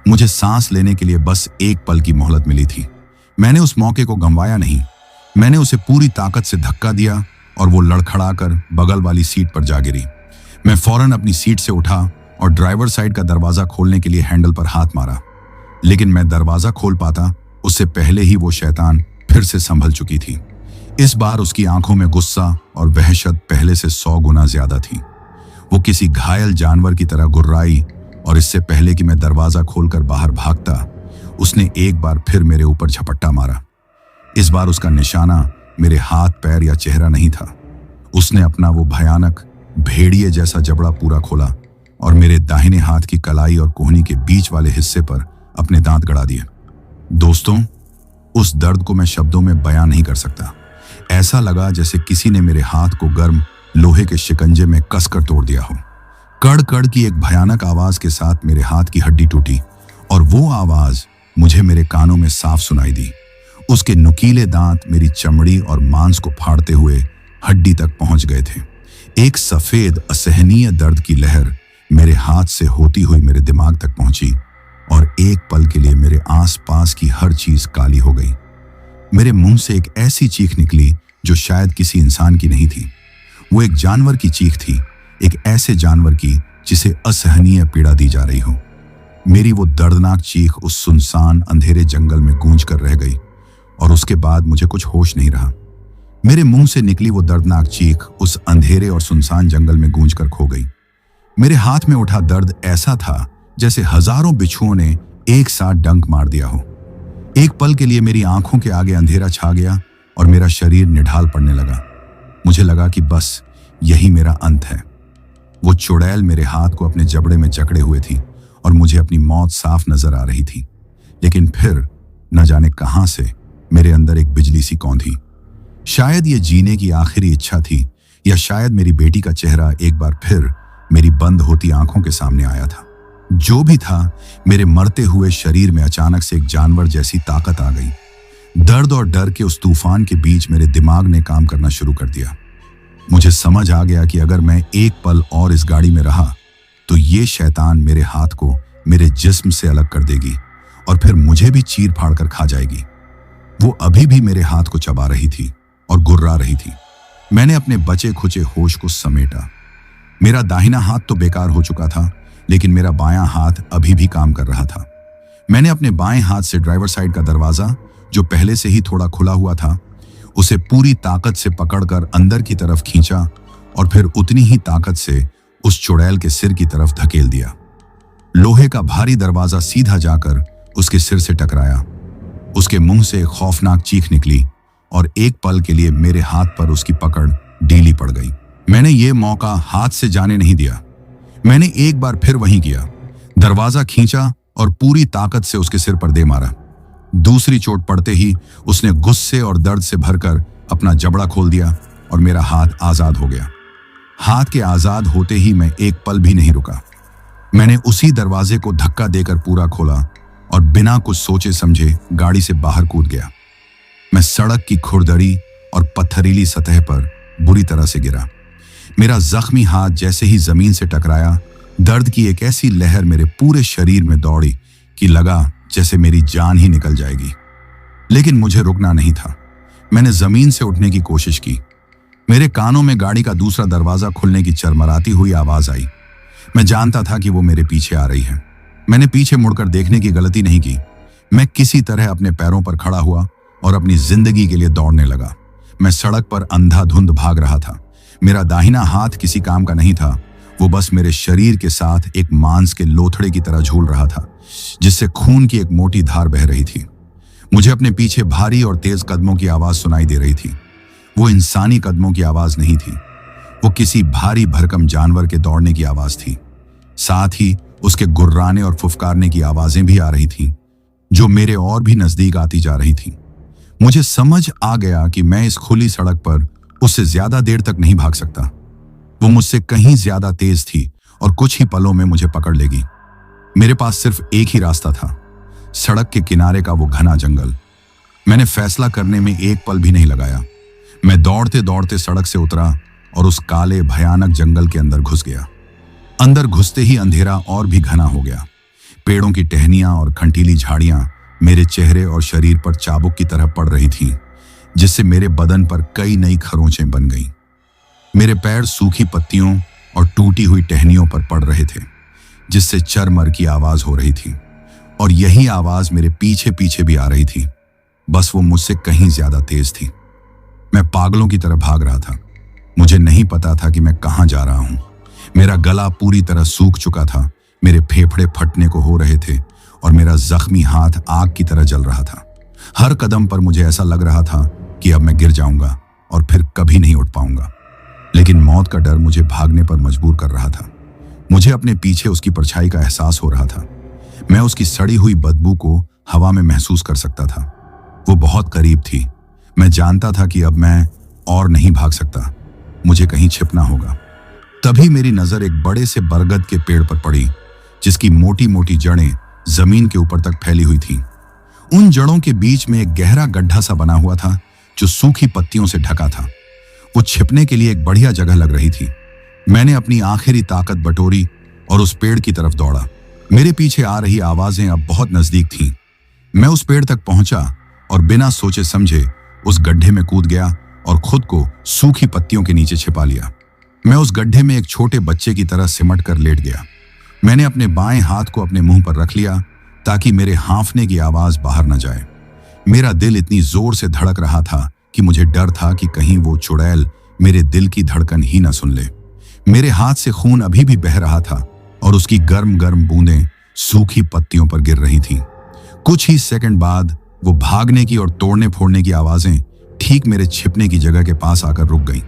मुझे सांस लेने के लिए बस एक पल की मोहलत मिली थी। मैंने उस मौके को गंवाया नहीं। मैंने उसे पूरी ताकत से धक्का दिया और वो लड़खड़ाकर बगल वाली सीट पर जा गिरी। मैं फौरन अपनी सीट से उठा और ड्राइवर साइड का दरवाजा खोलने के लिए हैंडल पर हाथ मारा, लेकिन मैं दरवाजा खोल पाता उससे पहले ही वो शैतान फिर से संभल चुकी थी। इस बार उसकी आंखों में गुस्सा और वहशत पहले से 100 गुना ज्यादा थी। वो किसी घायल जानवर की तरह गुर्राई और इससे पहले कि मैं दरवाजा खोलकर बाहर भागता, उसने एक बार फिर मेरे ऊपर झपट्टा मारा। इस बार उसका निशाना मेरे हाथ, पैर या चेहरा नहीं था। उसने अपना वो भयानक भेड़िए जैसा जबड़ा पूरा खोला और मेरे दाहिने हाथ की कलाई और कोहनी के बीच वाले हिस्से पर अपने दांत गड़ा दिए। दोस्तों, उस दर्द को मैं शब्दों में बयां नहीं कर सकता। ऐसा लगा जैसे किसी ने मेरे हाथ को गर्म लोहे के शिकंजे में कसकर तोड़ दिया हो। कड़ कड़ की एक भयानक आवाज के साथ मेरे हाथ की हड्डी टूटी और वो आवाज मुझे मेरे कानों में साफ सुनाई दी। उसके नुकीले दांत मेरी चमड़ी और मांस को फाड़ते हुए हड्डी तक पहुंच गए थे। एक सफेद असहनीय दर्द की लहर मेरे हाथ से होती हुई मेरे दिमाग तक पहुंची और एक पल के लिए मेरे आसपास की हर चीज काली हो गई। मेरे मुंह से एक ऐसी चीख निकली जो शायद किसी इंसान की नहीं थी। वो एक जानवर की चीख थी, एक ऐसे जानवर की जिसे असहनीय पीड़ा दी जा रही हो। मेरी वो दर्दनाक चीख उस सुनसान अंधेरे जंगल में गूंज कर रह गई और उसके बाद मुझे कुछ होश नहीं रहा। मेरे मुंह से निकली वो दर्दनाक चीख उस अंधेरे और सुनसान जंगल में गूंज कर खो गई। मेरे हाथ में उठा दर्द ऐसा था जैसे हजारों बिच्छुओं ने एक साथ डंक मार दिया हो। एक पल के लिए मेरी आंखों के आगे अंधेरा छा गया और मेरा शरीर निढाल पड़ने लगा। मुझे लगा कि बस यही मेरा अंत है। वो चुड़ैल मेरे हाथ को अपने जबड़े में जकड़े हुए थी और मुझे अपनी मौत साफ नजर आ रही थी। लेकिन फिर न जाने कहां से मेरे अंदर एक बिजली सी कौंधी। शायद ये जीने की आखिरी इच्छा थी, या शायद मेरी बेटी का चेहरा एक बार फिर मेरी बंद होती आंखों के सामने आया था। जो भी था, मेरे मरते हुए शरीर में अचानक से एक जानवर जैसी ताकत आ गई। दर्द और डर के उस तूफान के बीच मेरे दिमाग ने काम करना शुरू कर दिया। मुझे समझ आ गया कि अगर मैं एक पल और इस गाड़ी में रहा तो ये शैतान मेरे हाथ को मेरे जिस्म से अलग कर देगी और फिर मुझे भी चीर फाड़ कर खा जाएगी। वो अभी भी मेरे हाथ को चबा रही थी और गुर्रा रही थी। मैंने अपने बचे खुचे होश को समेटा। मेरा दाहिना हाथ तो बेकार हो चुका था, लेकिन मेरा बायां हाथ अभी भी काम कर रहा था। मैंने अपने बाएं हाथ से ड्राइवर साइड का दरवाजा, जो पहले से ही थोड़ा खुला हुआ था, उसे पूरी ताकत से पकड़कर अंदर की तरफ खींचा और फिर उतनी ही ताकत से उस चुड़ैल के सिर की तरफ धकेल दिया। लोहे का भारी दरवाजा सीधा जाकर उसके सिर से टकराया। उसके मुंह से एक खौफनाक चीख निकली और एक पल के लिए मेरे हाथ पर उसकी पकड़ ढीली पड़ गई। मैंने ये मौका हाथ से जाने नहीं दिया। मैंने एक बार फिर वहीं किया, दरवाजा खींचा और पूरी ताकत से उसके सिर पर दे मारा। दूसरी चोट पड़ते ही उसने गुस्से और दर्द से भरकर अपना जबड़ा खोल दिया और मेरा हाथ आजाद हो गया। हाथ के आजाद होते ही मैं एक पल भी नहीं रुका। मैंने उसी दरवाजे को धक्का देकर पूरा खोला और बिना कुछ सोचे समझे गाड़ी से बाहर कूद गया। मैं सड़क की खुरदरी और पत्थरीली सतह पर बुरी तरह से गिरा। मेरा जख्मी हाथ जैसे ही जमीन से टकराया, दर्द की एक ऐसी लहर मेरे पूरे शरीर में दौड़ी कि लगा जैसे मेरी जान ही निकल जाएगी। लेकिन मुझे रुकना नहीं था। मैंने जमीन से उठने की कोशिश की। मेरे कानों में गाड़ी का दूसरा दरवाजा खुलने की चरमराती हुई आवाज आई। मैं जानता था कि वो मेरे पीछे आ रही है। मैंने पीछे मुड़कर देखने की गलती नहीं की। मैं किसी तरह अपने पैरों पर खड़ा हुआ और अपनी जिंदगी के लिए दौड़ने लगा। मैं सड़क पर अंधाधुंध भाग रहा था। मेरा दाहिना हाथ किसी काम का नहीं था। वो बस मेरे शरीर के साथ एक मांस के लोथड़े की तरह झूल रहा था, जिससे खून की एक मोटी धार बह रही थी। मुझे अपने पीछे भारी और तेज कदमों की आवाज सुनाई दे रही थी। वो इंसानी कदमों की आवाज नहीं थी, वो किसी भारी भरकम जानवर के दौड़ने की आवाज थी। साथ ही उसके गुर्राने और फुफकारने की आवाजें भी आ रही थीं, जो मेरे और भी नजदीक आती जा रही थीं। मुझे समझ आ गया कि मैं इस खुली सड़क पर उससे ज्यादा देर तक नहीं भाग सकता। वो मुझसे कहीं ज्यादा तेज थी और कुछ ही पलों में मुझे पकड़ लेगी। मेरे पास सिर्फ एक ही रास्ता था, सड़क के किनारे का वो घना जंगल। मैंने फैसला करने में एक पल भी नहीं लगाया। मैं दौड़ते दौड़ते सड़क से उतरा और उस काले भयानक जंगल के अंदर घुस गया। अंदर घुसते ही अंधेरा और भी घना हो गया। पेड़ों की टहनियां और खंटीली झाड़ियां मेरे चेहरे और शरीर पर चाबुक की तरह पड़ रही थीं, जिससे मेरे बदन पर कई नई खरोंचें बन गईं। मेरे पैर सूखी पत्तियों और टूटी हुई टहनियों पर पड़ रहे थे, जिससे चरमर की आवाज हो रही थी। और यही आवाज मेरे पीछे पीछे भी आ रही थी, बस वो मुझसे कहीं ज्यादा तेज थी। मैं पागलों की तरह भाग रहा था। मुझे नहीं पता था कि मैं कहां जा रहा हूं। मेरा गला पूरी तरह सूख चुका था, मेरे फेफड़े फटने को हो रहे थे और मेरा जख्मी हाथ आग की तरह जल रहा था। हर कदम पर मुझे ऐसा लग रहा था कि अब मैं गिर जाऊंगा और फिर कभी नहीं उठ पाऊंगा। लेकिन मौत का डर मुझे भागने पर मजबूर कर रहा था। मुझे अपने पीछे उसकी परछाई का एहसास हो रहा था। मैं उसकी सड़ी हुई बदबू को हवा में महसूस कर सकता था। वो बहुत करीब थी। मैं जानता था कि अब मैं और नहीं भाग सकता, मुझे कहीं छिपना होगा। तभी मेरी नजर एक बड़े से बरगद के पेड़ पर पड़ी, जिसकी मोटी मोटी जड़ें जमीन के ऊपर तक फैली हुई थीं। उन जड़ों के बीच में एक गहरा गड्ढा सा बना हुआ था, जो सूखी पत्तियों से ढका था। वो छिपने के लिए एक बढ़िया जगह लग रही थी। मैंने अपनी आखिरी ताकत बटोरी और उस पेड़ की तरफ दौड़ा। मेरे पीछे आ रही आवाजें अब बहुत नजदीक थीं। मैं उस पेड़ तक पहुंचा और बिना सोचे समझे उस गड्ढे में कूद गया और खुद को सूखी पत्तियों के नीचे छिपा लिया। मैं उस गड्ढे में एक छोटे बच्चे की तरह सिमट कर लेट गया। मैंने अपने बाएं हाथ को अपने मुंह पर रख लिया ताकि मेरे हांफने की आवाज बाहर न जाए। मेरा दिल इतनी जोर से धड़क रहा था कि मुझे डर था कि कहीं वो चुड़ैल मेरे दिल की धड़कन ही न सुन ले। मेरे हाथ से खून अभी भी बह रहा था और उसकी गर्म गर्म बूंदें सूखी पत्तियों पर गिर रही थीं। कुछ ही सेकंड बाद वो भागने की और तोड़ने फोड़ने की आवाजें ठीक मेरे छिपने की जगह के पास आकर रुक गईं।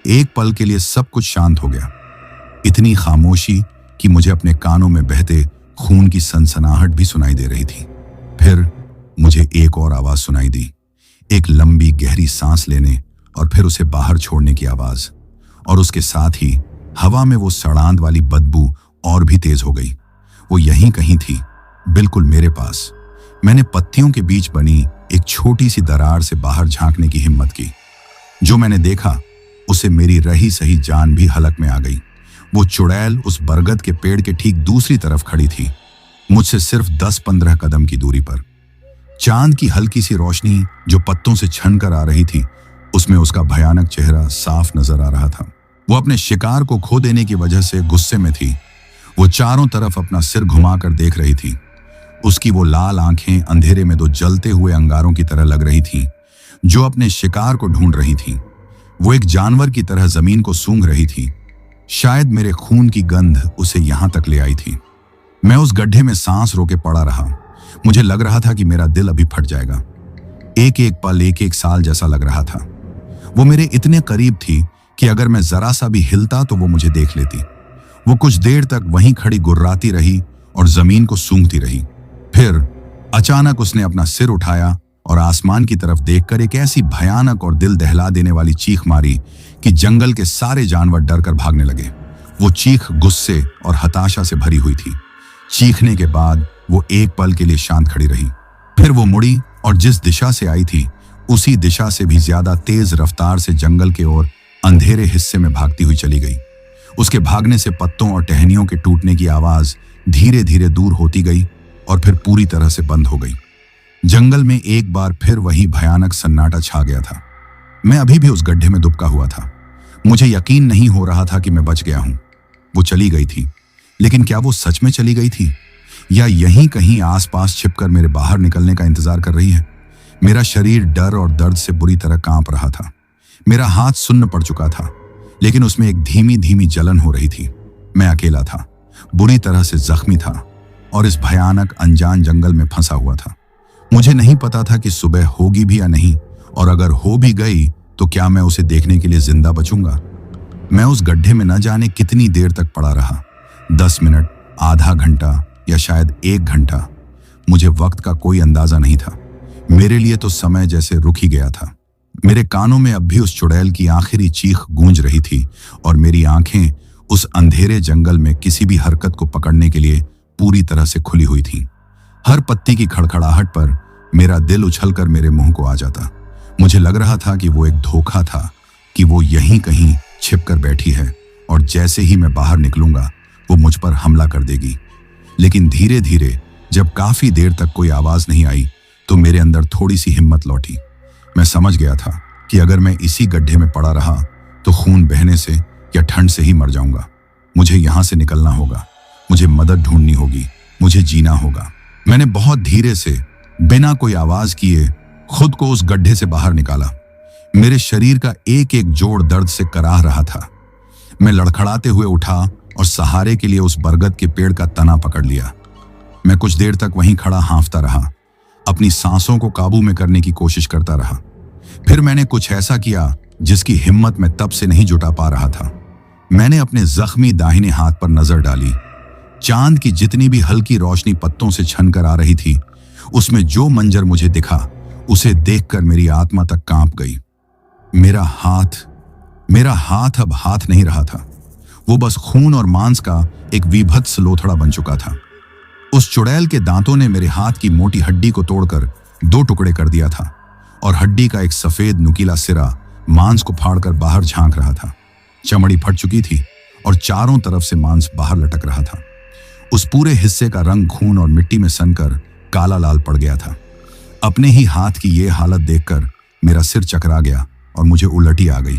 एक पल के लिए सब कुछ शांत हो गया। इतनी खामोशी कि मुझे अपने कानों में बहते खून की सनसनाहट भी सुनाई दे रही थी। फिर मुझे एक और आवाज सुनाई दी, एक लंबी गहरी सांस लेने और फिर उसे बाहर छोड़ने की आवाज। और उसके साथ ही हवा में वो सड़ांध वाली बदबू और भी तेज हो गई। वो यहीं कहीं थी, बिल्कुल मेरे पास। मैंने पत्तियों के बीच बनी एक छोटी सी दरार से बाहर झांकने की हिम्मत की। जो मैंने देखा उसे मेरी रही सही जान भी हलक में आ गई। वो चुड़ैल उस बरगद के पेड़ के ठीक दूसरी तरफ खड़ी थी, मुझसे सिर्फ 10-15 कदम की दूरी पर। चांद की हल्की सी रोशनी जो पत्तों से छन कर आ रही थी, उसमें उसका भयानक चेहरा साफ नजर आ रहा था। वो अपने शिकार को खो देने की वजह से गुस्से में थी। वो चारों तरफ अपना सिर घुमाकर देख रही थी। उसकी वो लाल आंखें अंधेरे में दो जलते हुए अंगारों की तरह लग रही थीं, जो अपने शिकार को ढूंढ रही थीं। वो एक जानवर की तरह जमीन को सूंघ रही थी। शायद मेरे खून की गंध उसे यहां तक ले आई थी। मैं उस गड्ढे में सांस रोके पड़ा रहा। मुझे लग रहा था कि मेरा दिल अभी फट जाएगा। एक एक पल एक एक साल जैसा लग रहा था। वो मेरे इतने करीब थी कि अगर मैं जरा सा भी हिलता तो वो मुझे देख लेती। वो कुछ देर तक वहीं खड़ी गुर्राती रही और जमीन को सूंघती रही। फिर अचानक उसने अपना सिर उठाया और आसमान की तरफ देखकर एक ऐसी भयानक और दिल दहला देने वाली चीख मारी कि जंगल के सारे जानवर डरकर भागने लगे। वो चीख गुस्से और हताशा से भरी हुई थी। चीखने के बाद वो एक पल के लिए शांत खड़ी रही। फिर वो मुड़ी और जिस दिशा से आई थी उसी दिशा से भी ज्यादा तेज रफ्तार से जंगल के ओर अंधेरे हिस्से में भागती हुई चली गई। उसके भागने से पत्तों और टहनियों के टूटने की आवाज धीरे धीरे दूर होती गई और फिर पूरी तरह से बंद हो गई। जंगल में एक बार फिर वही भयानक सन्नाटा छा गया था। मैं अभी भी उस गड्ढे में दुबका हुआ था। मुझे यकीन नहीं हो रहा था कि मैं बच गया हूं। वो चली गई थी, लेकिन क्या वो सच में चली गई थी या यहीं कहीं आसपास छिपकर मेरे बाहर निकलने का इंतजार कर रही है? मेरा शरीर डर और दर्द से बुरी तरह कांप रहा था। मेरा हाथ सुन्न पड़ चुका था, लेकिन उसमें एक धीमी धीमी जलन हो रही थी। मैं अकेला था, बुरी तरह से जख्मी था और इस भयानक अनजान जंगल में फंसा हुआ था। मुझे नहीं पता था कि सुबह होगी भी या नहीं, और अगर हो भी गई तो क्या मैं उसे देखने के लिए जिंदा बचूंगा। मैं उस गड्ढे में न जाने कितनी देर तक पड़ा रहा, 10 मिनट, आधा घंटा या शायद 1 घंटा। मुझे वक्त का कोई अंदाजा नहीं था। मेरे लिए तो समय जैसे रुक ही गया था। मेरे कानों में अब भी उस चुड़ैल की आखिरी चीख गूंज रही थी और मेरी आंखें उस अंधेरे जंगल में किसी भी हरकत को पकड़ने के लिए पूरी तरह से खुली हुई थीं। हर पत्ती की खड़खड़ाहट पर मेरा दिल उछलकर मेरे मुंह को आ जाता। मुझे लग रहा था कि वो एक धोखा था, कि वो यहीं कहीं छिपकर बैठी है और जैसे ही मैं बाहर निकलूंगा वो मुझ पर हमला कर देगी। लेकिन धीरे धीरे जब काफी देर तक कोई आवाज नहीं आई तो मेरे अंदर थोड़ी सी हिम्मत लौटी। मैं समझ गया था कि अगर मैं इसी गड्ढे में पड़ा रहा तो खून बहने से या ठंड से ही मर जाऊंगा। मुझे यहां से निकलना होगा, मुझे मदद ढूंढनी होगी, मुझे जीना होगा। मैंने बहुत धीरे से, बिना कोई आवाज किए, खुद को उस गड्ढे से बाहर निकाला। मेरे शरीर का एक एक जोड़ दर्द से कराह रहा था। मैं लड़खड़ाते हुए उठा और सहारे के लिए उस बरगद के पेड़ का तना पकड़ लिया। मैं कुछ देर तक वहीं खड़ा हांफता रहा, अपनी सांसों को काबू में करने की कोशिश करता रहा। फिर मैंने कुछ ऐसा किया जिसकी हिम्मत मैं तब से नहीं जुटा पा रहा था। मैंने अपने जख्मी दाहिने हाथ पर नजर डाली। चांद की जितनी भी हल्की रोशनी पत्तों से छनकर आ रही थी, उसमें जो मंजर मुझे दिखा उसे देखकर मेरी आत्मा तक कांप गई। मेरा हाथ अब हाथ नहीं रहा था। वो बस खून और मांस का एक विभत्स लोथड़ा बन चुका था। उस चुड़ैल के दांतों ने मेरे हाथ की मोटी हड्डी को तोड़कर 2 टुकड़े कर दिया था और हड्डी का एक सफेद नुकीला सिरा मांस को फाड़कर बाहर झांक रहा था। चमड़ी फट चुकी थी और चारों तरफ से मांस बाहर लटक रहा था। उस पूरे हिस्से का रंग खून और मिट्टी में सनकर काला लाल पड़ गया था। अपने ही हाथ की ये हालत देखकर मेरा सिर चकरा गया और मुझे उलटी आ गई।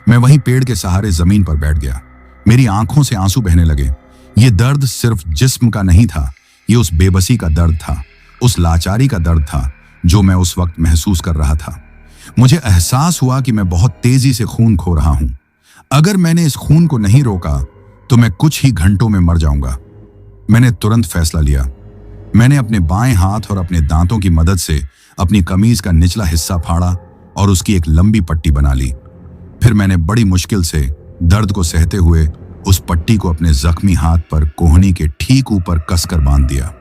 मैं वहीं पेड़ के सहारे जमीन पर बैठ गया। मेरी आंखों से आंसू बहने लगे। ये दर्द सिर्फ जिस्म का नहीं था, ये उस बेबसी का दर्द था, उस लाचारी का दर्द था जो मैं उस वक्त महसूस कर रहा था। मुझे एहसास हुआ कि मैं बहुत तेजी से खून खो रहा हूं। अगर मैंने इस खून को नहीं रोका तो मैं कुछ ही घंटों में मर जाऊंगा। मैंने तुरंत फैसला लिया। मैंने अपने बाएं हाथ और अपने दांतों की मदद से अपनी कमीज का निचला हिस्सा फाड़ा और उसकी एक लंबी पट्टी बना ली। फिर मैंने बड़ी मुश्किल से दर्द को सहते हुए उस पट्टी को अपने जख्मी हाथ पर कोहनी के ठीक ऊपर कसकर बांध दिया।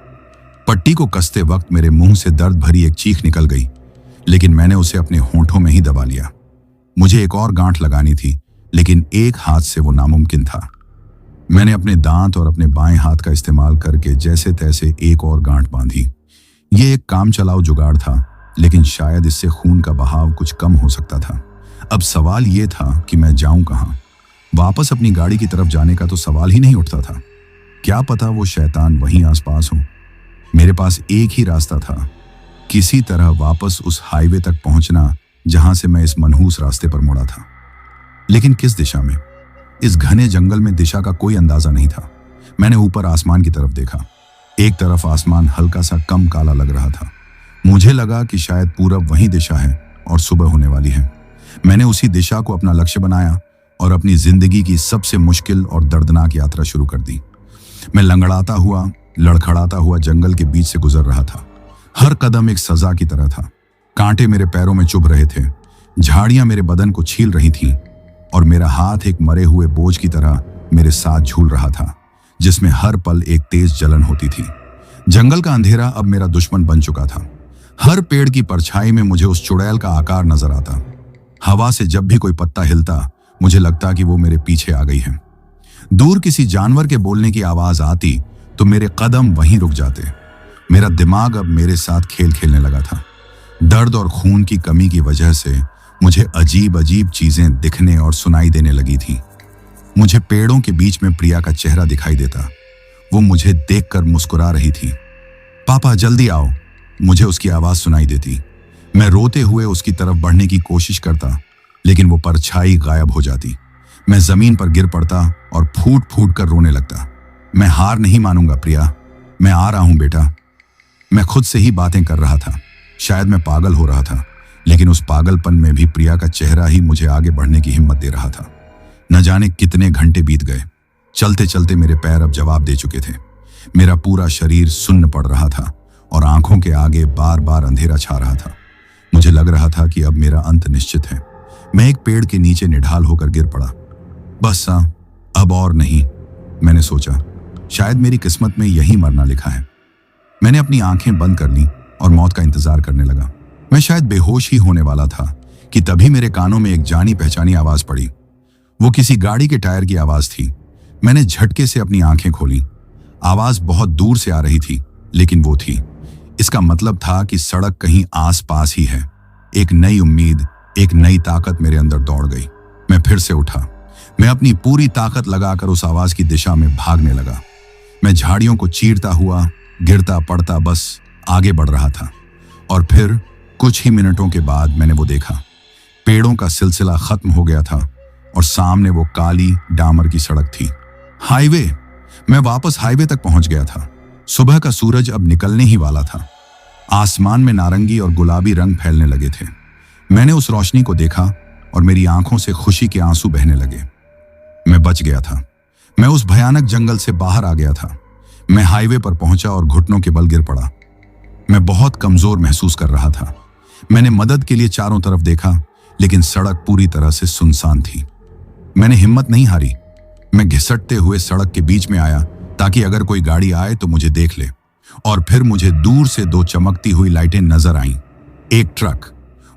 पट्टी को कसते वक्त मेरे मुंह से दर्द भरी एक चीख निकल गई, लेकिन मैंने उसे अपने होंठों में ही दबा लिया। मुझे एक और गांठ लगानी थी, लेकिन एक हाथ से वो नामुमकिन था। मैंने अपने दांत और अपने बाएं हाथ का इस्तेमाल करके जैसे तैसे एक और गांठ बांधी। ये एक काम चलाऊ जुगाड़ था, लेकिन शायद इससे खून का बहाव कुछ कम हो सकता था। अब सवाल ये था कि मैं जाऊं कहां। वापस अपनी गाड़ी की तरफ जाने का तो सवाल ही नहीं उठता था। क्या पता वो शैतान वहीं आसपास हो। मेरे पास एक ही रास्ता था, किसी तरह वापस उस हाईवे तक पहुंचना जहां से मैं इस मनहूस रास्ते पर मुड़ा था। लेकिन किस दिशा में? इस घने जंगल में दिशा का कोई अंदाजा नहीं था। मैंने ऊपर आसमान की तरफ देखा। एक तरफ आसमान हल्का सा कम काला लग रहा था। मुझे लगा कि शायद पूरब वही दिशा है और सुबह होने वाली है। मैंने उसी दिशा को अपना लक्ष्य बनाया और अपनी जिंदगी की सबसे मुश्किल और दर्दनाक यात्रा शुरू कर दी। मैं लंगड़ाता हुआ, लड़खड़ाता हुआ जंगल के बीच से गुजर रहा था। हर कदम एक सजा की तरह था। कांटे मेरे पैरों में चुभ रहे थे, झाड़ियां मेरे बदन को छील रही थीं और मेरा हाथ एक मरे हुए बोझ की तरह मेरे साथ झूल रहा था, जिसमें हर पल एक तेज जलन होती थी। जंगल का अंधेरा अब मेरा दुश्मन बन चुका था। हर पेड़ की परछाई में मुझे उस चुड़ैल का आकार नजर आता। हवा से जब भी कोई पत्ता हिलता, मुझे लगता कि वो मेरे पीछे आ गई है। दूर किसी जानवर के बोलने की आवाज आती तो मेरे कदम वहीं रुक जाते। मेरा दिमाग अब मेरे साथ खेल खेलने लगा था। दर्द और खून की कमी की वजह से मुझे अजीब अजीब चीजें दिखने और सुनाई देने लगी थी। मुझे पेड़ों के बीच में प्रिया का चेहरा दिखाई देता। वो मुझे देखकर मुस्कुरा रही थी। पापा जल्दी आओ, मुझे उसकी आवाज सुनाई देती। मैं रोते हुए उसकी तरफ बढ़ने की कोशिश करता, लेकिन वो परछाई गायब हो जाती। मैं जमीन पर गिर पड़ता और फूट फूट कर रोने लगता। मैं हार नहीं मानूंगा प्रिया, मैं आ रहा हूं बेटा। मैं खुद से ही बातें कर रहा था। शायद मैं पागल हो रहा था, लेकिन उस पागलपन में भी प्रिया का चेहरा ही मुझे आगे बढ़ने की हिम्मत दे रहा था। न जाने कितने घंटे बीत गए। चलते चलते मेरे पैर अब जवाब दे चुके थे। मेरा पूरा शरीर सुन्न पड़ रहा था और आंखों के आगे बार बार अंधेरा छा रहा था। मुझे लग रहा था कि अब मेरा अंत निश्चित है। मैं एक पेड़ के नीचे निढाल होकर गिर पड़ा। बस अब और नहीं, मैंने सोचा। शायद मेरी किस्मत में यही मरना लिखा है। मैंने अपनी आंखें बंद कर ली और मौत का इंतजार करने लगा। मैं शायद बेहोश ही होने वाला था कि तभी मेरे कानों में एक जानी पहचानी आवाज पड़ी। वो किसी गाड़ी के टायर की आवाज थी। मैंने झटके से अपनी आंखें खोली। आवाज बहुत दूर से आ रही थी, लेकिन वो थी। इसका मतलब था कि सड़क कहीं आसपास ही है। एक नई उम्मीद, एक नई ताकत मेरे अंदर दौड़ गई। मैं फिर से उठा। मैं अपनी पूरी ताकत लगाकर उस आवाज की दिशा में भागने लगा। मैं झाड़ियों को चीरता हुआ, गिरता पड़ता बस आगे बढ़ रहा था। और फिर कुछ ही मिनटों के बाद मैंने वो देखा। पेड़ों का सिलसिला खत्म हो गया था और सामने वो काली डामर की सड़क थी। हाईवे। मैं वापस हाईवे तक पहुंच गया था। सुबह का सूरज अब निकलने ही वाला था। आसमान में नारंगी और गुलाबी रंग फैलने लगे थे। मैंने उस रोशनी को देखा और मेरी आंखों से खुशी के आंसू बहने लगे। मैं बच गया था। मैं उस भयानक जंगल से बाहर आ गया था। मैं हाईवे पर पहुंचा और घुटनों के बल गिर पड़ा। मैं बहुत कमजोर महसूस कर रहा था। मैंने मदद के लिए चारों तरफ देखा, लेकिन सड़क पूरी तरह से सुनसान थी। मैंने हिम्मत नहीं हारी। मैं घिसटते हुए सड़क के बीच में आया ताकि अगर कोई गाड़ी आए तो मुझे देख ले। और फिर मुझे दूर से दो चमकती हुई लाइटें नजर आईं। एक ट्रक,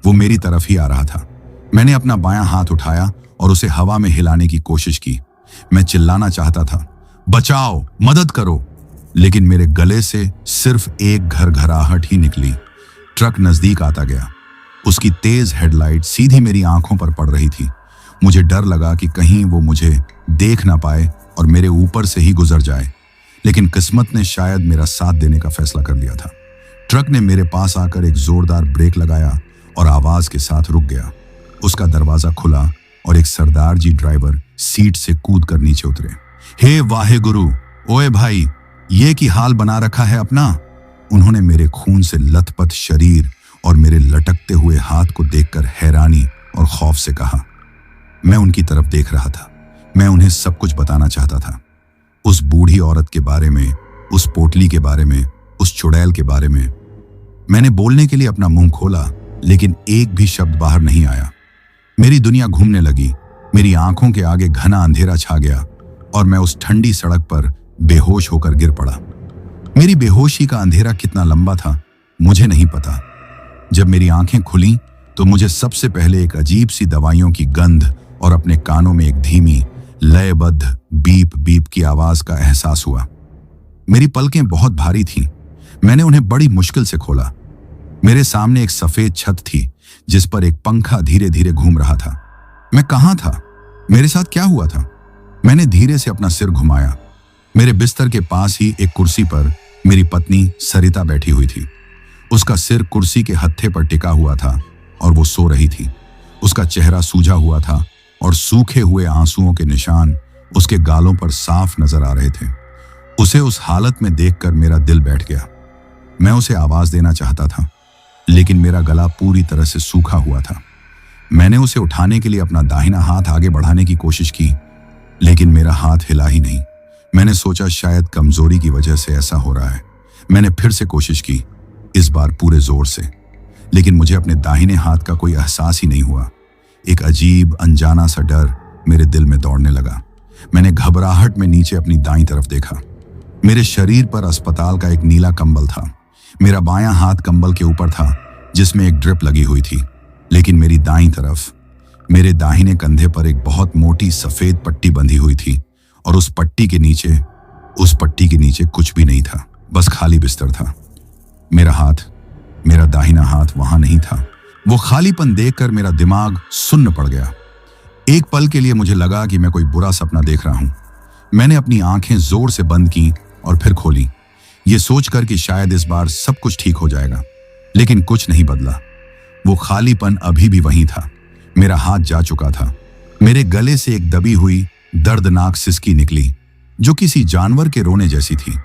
वो मेरी तरफ ही आ रहा था। मैंने अपना बायां हाथ उठाया और उसे हवा में हिलाने की कोशिश की। मैं चिल्लाना चाहता था, बचाओ, मदद करो, लेकिन मेरे गले से सिर्फ एक घरघराहट ही निकली। ट्रक नजदीक आता गया। उसकी तेज हेडलाइट सीधी मेरी आंखों पर पड़ रही थी। मुझे डर लगा कि कहीं वो मुझे देख ना पाए और मेरे ऊपर से ही गुजर जाए, लेकिन किस्मत ने शायद मेरा साथ देने का फैसला कर लिया था। ट्रक ने मेरे पास आकर एक जोरदार ब्रेक लगाया और आवाज के साथ रुक गया। उसका दरवाजा खुला और एक सरदार जी ड्राइवर सीट से कूद कर नीचे उतरे। हे वाहे गुरु, ओए भाई, ये की हाल बना रखा है अपना। उन्होंने मेरे खून से लथपथ शरीर और मेरे लटकते हुए हाथ को देखकर हैरानी और खौफ से कहा। मैं उनकी तरफ देख रहा था। मैं उन्हें सब कुछ बताना चाहता था। उस बूढ़ी औरत के बारे में, उस पोटली के बारे में, उस चुड़ैल के बारे में। मैंने बोलने के लिए अपना मुंह खोला, लेकिन एक भी शब्द बाहर नहीं आया। मेरी दुनिया घूमने लगी। मेरी आंखों के आगे घना अंधेरा छा गया और मैं उस ठंडी सड़क पर बेहोश होकर गिर पड़ा। मेरी बेहोशी का अंधेरा कितना लंबा था मुझे नहीं पता। जब मेरी आंखें खुलीं तो मुझे सबसे पहले एक अजीब सी दवाइयों की गंध और अपने कानों में एक धीमी लयबद्ध बीप बीप की आवाज का एहसास हुआ। मेरी पलकें बहुत भारी थीं। मैंने उन्हें बड़ी मुश्किल से खोला। मेरे सामने एक सफेद छत थी जिस पर एक पंखा धीरे धीरे घूम रहा था। मैं कहां था? मेरे साथ क्या हुआ था? मैंने धीरे से अपना सिर घुमाया। मेरे बिस्तर के पास ही एक कुर्सी पर मेरी पत्नी सरिता बैठी हुई थी। उसका सिर कुर्सी के हत्थे पर टिका हुआ था और वो सो रही थी। उसका चेहरा सूजा हुआ था और सूखे हुए आंसुओं के निशान उसके गालों पर साफ नजर आ रहे थे। उसे उस हालत में देखकर मेरा दिल बैठ गया। मैं उसे आवाज देना चाहता था, लेकिन मेरा गला पूरी तरह से सूखा हुआ था। मैंने उसे उठाने के लिए अपना दाहिना हाथ आगे बढ़ाने की कोशिश की, लेकिन मेरा हाथ हिला ही नहीं। मैंने सोचा शायद कमजोरी की वजह से ऐसा हो रहा है। मैंने फिर से कोशिश की, इस बार पूरे जोर से, लेकिन मुझे अपने दाहिने हाथ का कोई एहसास ही नहीं हुआ। एक अजीब अनजाना सा डर मेरे दिल में दौड़ने लगा। मैंने घबराहट में नीचे अपनी दाईं तरफ देखा। मेरे शरीर पर अस्पताल का एक नीला कंबल था। मेरा बायां हाथ कंबल के ऊपर था जिसमें एक ड्रिप लगी हुई थी, लेकिन मेरी दाईं तरफ मेरे दाहिने कंधे पर एक बहुत मोटी सफेद पट्टी बंधी हुई थी और उस पट्टी के नीचे कुछ भी नहीं था, बस खाली बिस्तर था। मेरा दाहिना हाथ वहां नहीं था। वो खालीपन देखकर मेरा दिमाग सुन्न पड़ गया। एक पल के लिए मुझे लगा कि मैं कोई बुरा सपना देख रहा हूं। मैंने अपनी आंखें जोर से बंद की और फिर खोली, ये सोचकर कि शायद इस बार सब कुछ ठीक हो जाएगा, लेकिन कुछ नहीं बदला। वो खालीपन अभी भी वहीं था। मेरा हाथ जा चुका था। मेरे गले से एक दबी हुई दर्दनाक सिसकी निकली जो किसी जानवर के रोने जैसी थी।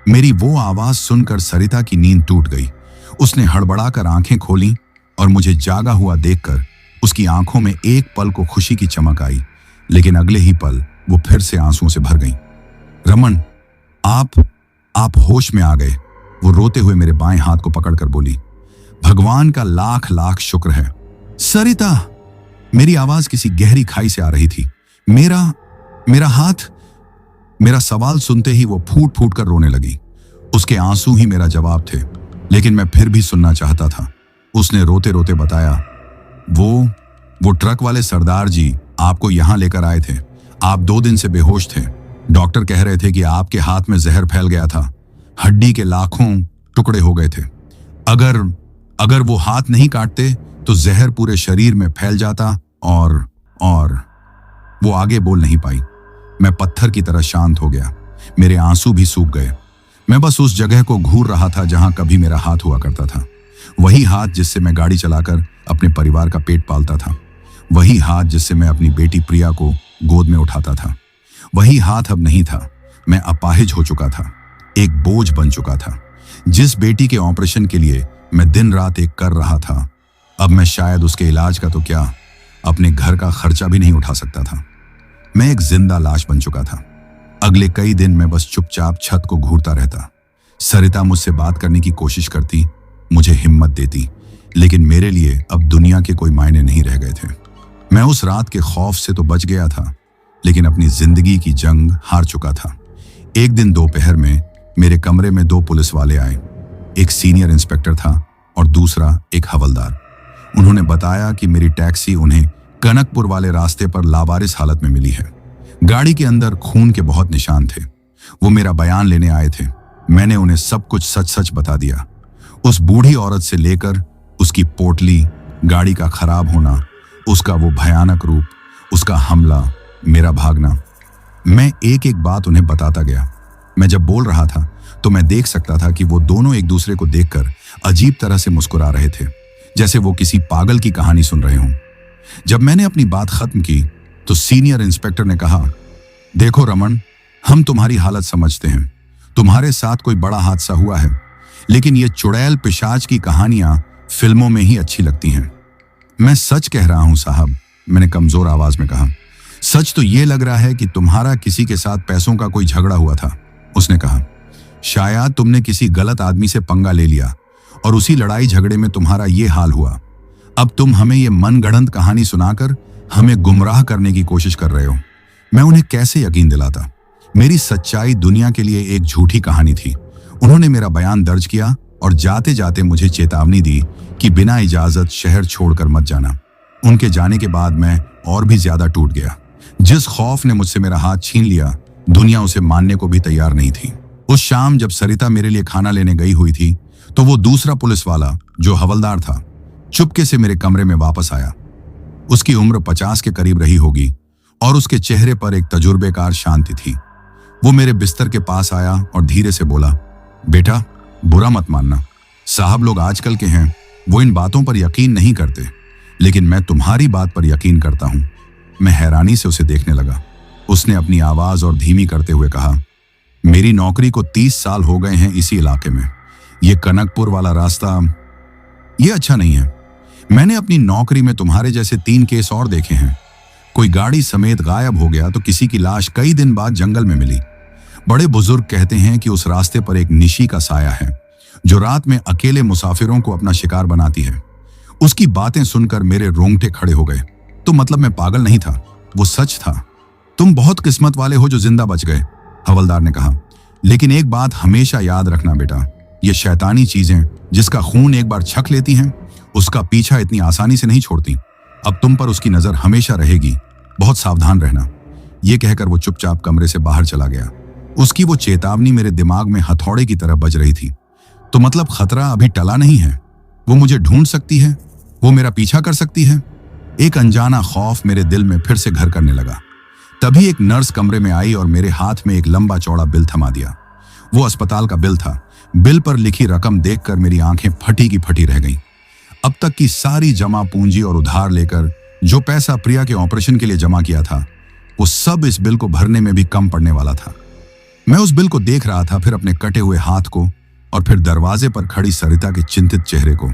मेरी वो आवाज सुनकर सरिता की नींद टूट गई। उसने हड़बड़ाकर आंखें खोली और मुझे जागा हुआ देखकर उसकी आंखों में एक पल को खुशी की चमक आई, लेकिन अगले ही पल वो फिर से आंसुओं से भर गई। रमन, आप होश में आ गए। वो रोते हुए मेरे बाएं हाथ को पकड़कर बोली, भगवान का लाख लाख शुक्र है। सरिता, मेरी आवाज किसी गहरी खाई से आ रही थी। मेरा हाथ। मेरा सवाल सुनते ही वो फूट फूट कर रोने लगी। उसके आंसू ही मेरा जवाब थे, लेकिन मैं फिर भी सुनना चाहता था। उसने रोते रोते बताया, वो ट्रक वाले सरदार जी आपको यहां लेकर आए थे। आप 2 दिन से बेहोश थे। डॉक्टर कह रहे थे कि आपके हाथ में जहर फैल गया था। हड्डी के लाखों टुकड़े हो गए थे। अगर वो हाथ नहीं काटते तो जहर पूरे शरीर में फैल जाता और वो आगे बोल नहीं पाई। मैं पत्थर की तरह शांत हो गया। मेरे आंसू भी सूख गए। मैं बस उस जगह को घूर रहा था जहां कभी मेरा हाथ हुआ करता था। वही हाथ जिससे मैं गाड़ी चलाकर अपने परिवार का पेट पालता था। वही हाथ जिससे मैं अपनी बेटी प्रिया को गोद में उठाता था। वही हाथ अब नहीं था। मैं अपाहिज हो चुका था, एक बोझ बन चुका था। जिस बेटी के ऑपरेशन के लिए मैं दिन रात एक कर रहा था, अब मैं शायद उसके इलाज का तो क्या, अपने घर का खर्चा भी नहीं उठा सकता था। मैं एक जिंदा लाश बन चुका था। अगले कई दिन मैं बस चुपचाप छत को घूरता रहता। सरिता मुझसे बात करने की कोशिश करती, मुझे हिम्मत देती, लेकिन मेरे लिए अब दुनिया के कोई मायने नहीं रह गए थे। मैं उस रात के खौफ से तो बच गया था, लेकिन अपनी जिंदगी की जंग हार चुका था। एक दिन दोपहर में मेरे कमरे में 2 पुलिस वाले आए। एक सीनियर इंस्पेक्टर था और दूसरा एक हवलदार। उन्होंने बताया कि मेरी टैक्सी उन्हें कनकपुर वाले रास्ते पर लावारिस हालत में मिली है। गाड़ी के अंदर खून के बहुत निशान थे। वो मेरा बयान लेने आए थे। मैंने उन्हें सब कुछ सच सच बता दिया। उस बूढ़ी औरत से लेकर उसकी पोटली, गाड़ी का खराब होना, उसका वो भयानक रूप, उसका हमला, मेरा भागना। मैं एक एक बात उन्हें बताता गया। मैं जब बोल रहा था तो मैं देख सकता था कि वो दोनों एक दूसरे को देखकर अजीब तरह से मुस्कुरा रहे थे, जैसे वो किसी पागल की कहानी सुन रहे हों। जब मैंने अपनी बात खत्म की तो सीनियर इंस्पेक्टर ने कहा, देखो रमन, हम तुम्हारी हालत समझते हैं। तुम्हारे साथ कोई बड़ा हादसा हुआ है, लेकिन ये चुड़ैल पिशाच की कहानियां फिल्मों में ही अच्छी लगती हैं। मैं सच कह रहा हूं साहब, मैंने कमजोर आवाज में कहा। सच तो ये लग रहा है कि तुम्हारा किसी के साथ पैसों का कोई झगड़ा हुआ था। उसने कहा, शायद तुमने किसी गलत आदमी से पंगा ले लिया और उसी लड़ाई झगड़े में तुम्हारा ये हाल हुआ। अब तुम हमें ये मनगढ़ंत कहानी सुनाकर हमें गुमराह करने की कोशिश कर रहे हो। मैं उन्हें कैसे यकीन दिलाता? मेरी सच्चाई दुनिया के लिए एक झूठी कहानी थी। उन्होंने मेरा बयान दर्ज किया और जाते जाते मुझे चेतावनी दी कि बिना इजाजत शहर छोड़कर मत जाना। उनके जाने के बाद मैं और भी ज्यादा टूट गया। जिस खौफ ने मुझसे मेरा हाथ छीन लिया, दुनिया उसे मानने को भी तैयार नहीं थी। उस शाम जब सरिता मेरे लिए खाना लेने गई हुई थी, तो वो दूसरा पुलिस वाला जो हवलदार था, चुपके से मेरे कमरे में वापस आया। उसकी उम्र 50 के करीब रही होगी और उसके चेहरे पर एक तजुर्बेकार शांति थी। वो मेरे बिस्तर के पास आया और धीरे से बोला, बेटा, बुरा मत मानना। साहब लोग आजकल के हैं, वो इन बातों पर यकीन नहीं करते, लेकिन मैं तुम्हारी बात पर यकीन करता हूं। मैं हैरानी से उसे देखने लगा। उसने अपनी आवाज और धीमी करते हुए कहा, मेरी नौकरी को 30 साल हो गए हैं इसी इलाके में। ये कनकपुर वाला रास्ता, ये अच्छा नहीं है। मैंने अपनी नौकरी में तुम्हारे जैसे 3 केस और देखे हैं। कोई गाड़ी समेत गायब हो गया तो किसी की लाश कई दिन बाद जंगल में मिली। बड़े बुजुर्ग कहते हैं कि उस रास्ते पर एक निशी का साया है जो रात में अकेले मुसाफिरों को अपना शिकार बनाती है। उसकी बातें सुनकर मेरे रोंगटे खड़े हो गए। तो मतलब मैं पागल नहीं था, वो सच था। तुम बहुत किस्मत वाले हो जो जिंदा बच गए, हवलदार ने कहा। लेकिन एक बात हमेशा याद रखना बेटा, ये शैतानी चीजें जिसका खून एक बार छक लेती हैं, उसका पीछा इतनी आसानी से नहीं छोड़ती। अब तुम पर उसकी नजर हमेशा रहेगी, बहुत सावधान रहना। ये कहकर वो चुपचाप कमरे से बाहर चला गया। उसकी वो चेतावनी मेरे दिमाग में हथौड़े की तरह बज रही थी। तो मतलब खतरा अभी टला नहीं है। वो मुझे ढूंढ सकती है, वो मेरा पीछा कर सकती है। एक अनजाना खौफ मेरे दिल में फिर से घर करने लगा। तभी एक नर्स कमरे में आई और मेरे हाथ में एक लंबा चौड़ा बिल थमा दिया। वो अस्पताल का बिल था। बिल पर लिखी रकम देखकर मेरी आंखें फटी की फटी रह गईं। अब तक की सारी जमा पूंजी और उधार लेकर जो पैसा प्रिया के ऑपरेशन के लिए जमा किया था, वो सब इस बिल को भरने में भी कम पड़ने वाला था। मैं उस बिल को देख रहा था, फिर अपने कटे हुए हाथ को, और फिर दरवाजे पर खड़ी सरिता के चिंतित चेहरे को।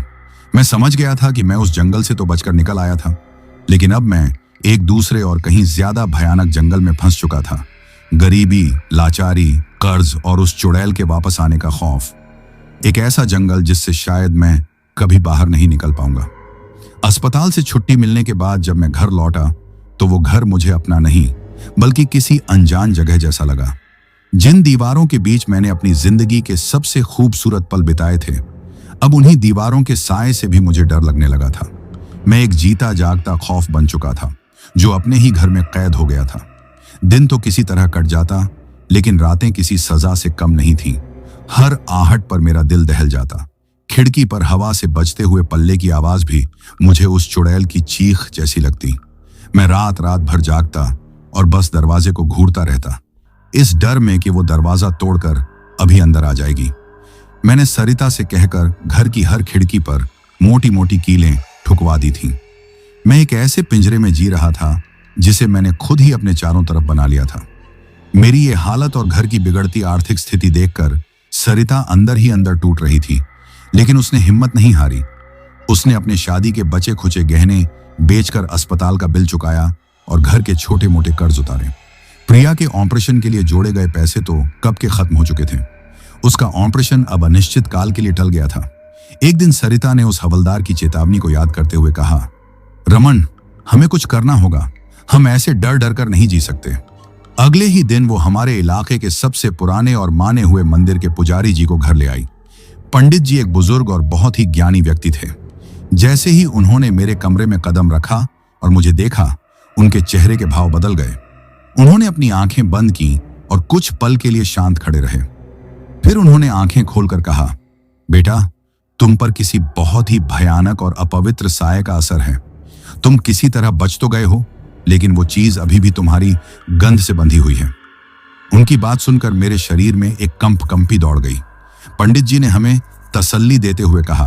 मैं समझ गया था कि मैं उस जंगल से तो बचकर निकल आया था, लेकिन अब मैं एक दूसरे और कहीं ज्यादा भयानक जंगल में फंस चुका था। गरीबी, लाचारी, कर्ज और उस चुड़ैल के वापस आने का खौफ। एक ऐसा जंगल जिससे शायद मैं कभी बाहर नहीं निकल पाऊंगा। अस्पताल से छुट्टी मिलने के बाद जब मैं घर लौटा तो वो घर मुझे अपना नहीं बल्कि किसी अनजान जगह जैसा लगा। जिन दीवारों के बीच मैंने अपनी जिंदगी के सबसे खूबसूरत पल बिताए थे, अब उन्हीं दीवारों के साए से भी मुझे डर लगने लगा था। मैं एक जीता जागता खौफ बन चुका था जो अपने ही घर में कैद हो गया था। दिन तो किसी तरह कट जाता, लेकिन रातें किसी सजा से कम नहीं थीं। हर आहट पर मेरा दिल दहल जाता। खिड़की पर हवा से बजते हुए पल्ले की आवाज भी मुझे उस चुड़ैल की चीख जैसी लगती। मैं रात रात भर जागता और बस दरवाजे को घूरता रहता, इस डर में कि वो दरवाजा तोड़कर अभी अंदर आ जाएगी। मैंने सरिता से कहकर घर की हर खिड़की पर मोटी मोटी कीलें ठुकवा दी थीं। मैं एक ऐसे पिंजरे में जी रहा था जिसे मैंने खुद ही अपने चारों तरफ बना लिया था। मेरी ये हालत और घर की बिगड़ती आर्थिक स्थिति देखकर सरिता अंदर ही अंदर टूट रही थी, लेकिन उसने हिम्मत नहीं हारी। उसने अपने शादी के बचे खुचे गहने बेचकर अस्पताल का बिल चुकाया और घर के छोटे मोटे कर्ज उतारे। प्रिया के ऑपरेशन के लिए जोड़े गए पैसे तो कब के खत्म हो चुके थे। उसका ऑपरेशन अब अनिश्चित काल के लिए टल गया था। एक दिन सरिता ने उस हवलदार की चेतावनी को याद करते हुए कहा, रमन, हमें कुछ करना होगा, हम ऐसे डर डर कर नहीं जी सकते। अगले ही दिन वो हमारे इलाके के सबसे पुराने और माने हुए मंदिर के पुजारी जी को घर ले आई। पंडित जी एक बुजुर्ग और बहुत ही ज्ञानी व्यक्ति थे। जैसे ही उन्होंने मेरे कमरे में कदम रखा और मुझे देखा, उनके चेहरे के भाव बदल गए। उन्होंने अपनी आंखें बंद की और कुछ पल के लिए शांत खड़े रहे। फिर उन्होंने आंखें खोलकर कहा, बेटा, तुम पर किसी बहुत ही भयानक और अपवित्र साये का असर है। तुम किसी तरह बच तो गए हो, लेकिन वो चीज अभी भी तुम्हारी गंध से बंधी हुई है। उनकी बात सुनकर मेरे शरीर में एक कंपी दौड़ गई। पंडित जी ने हमें तसल्ली देते हुए कहा,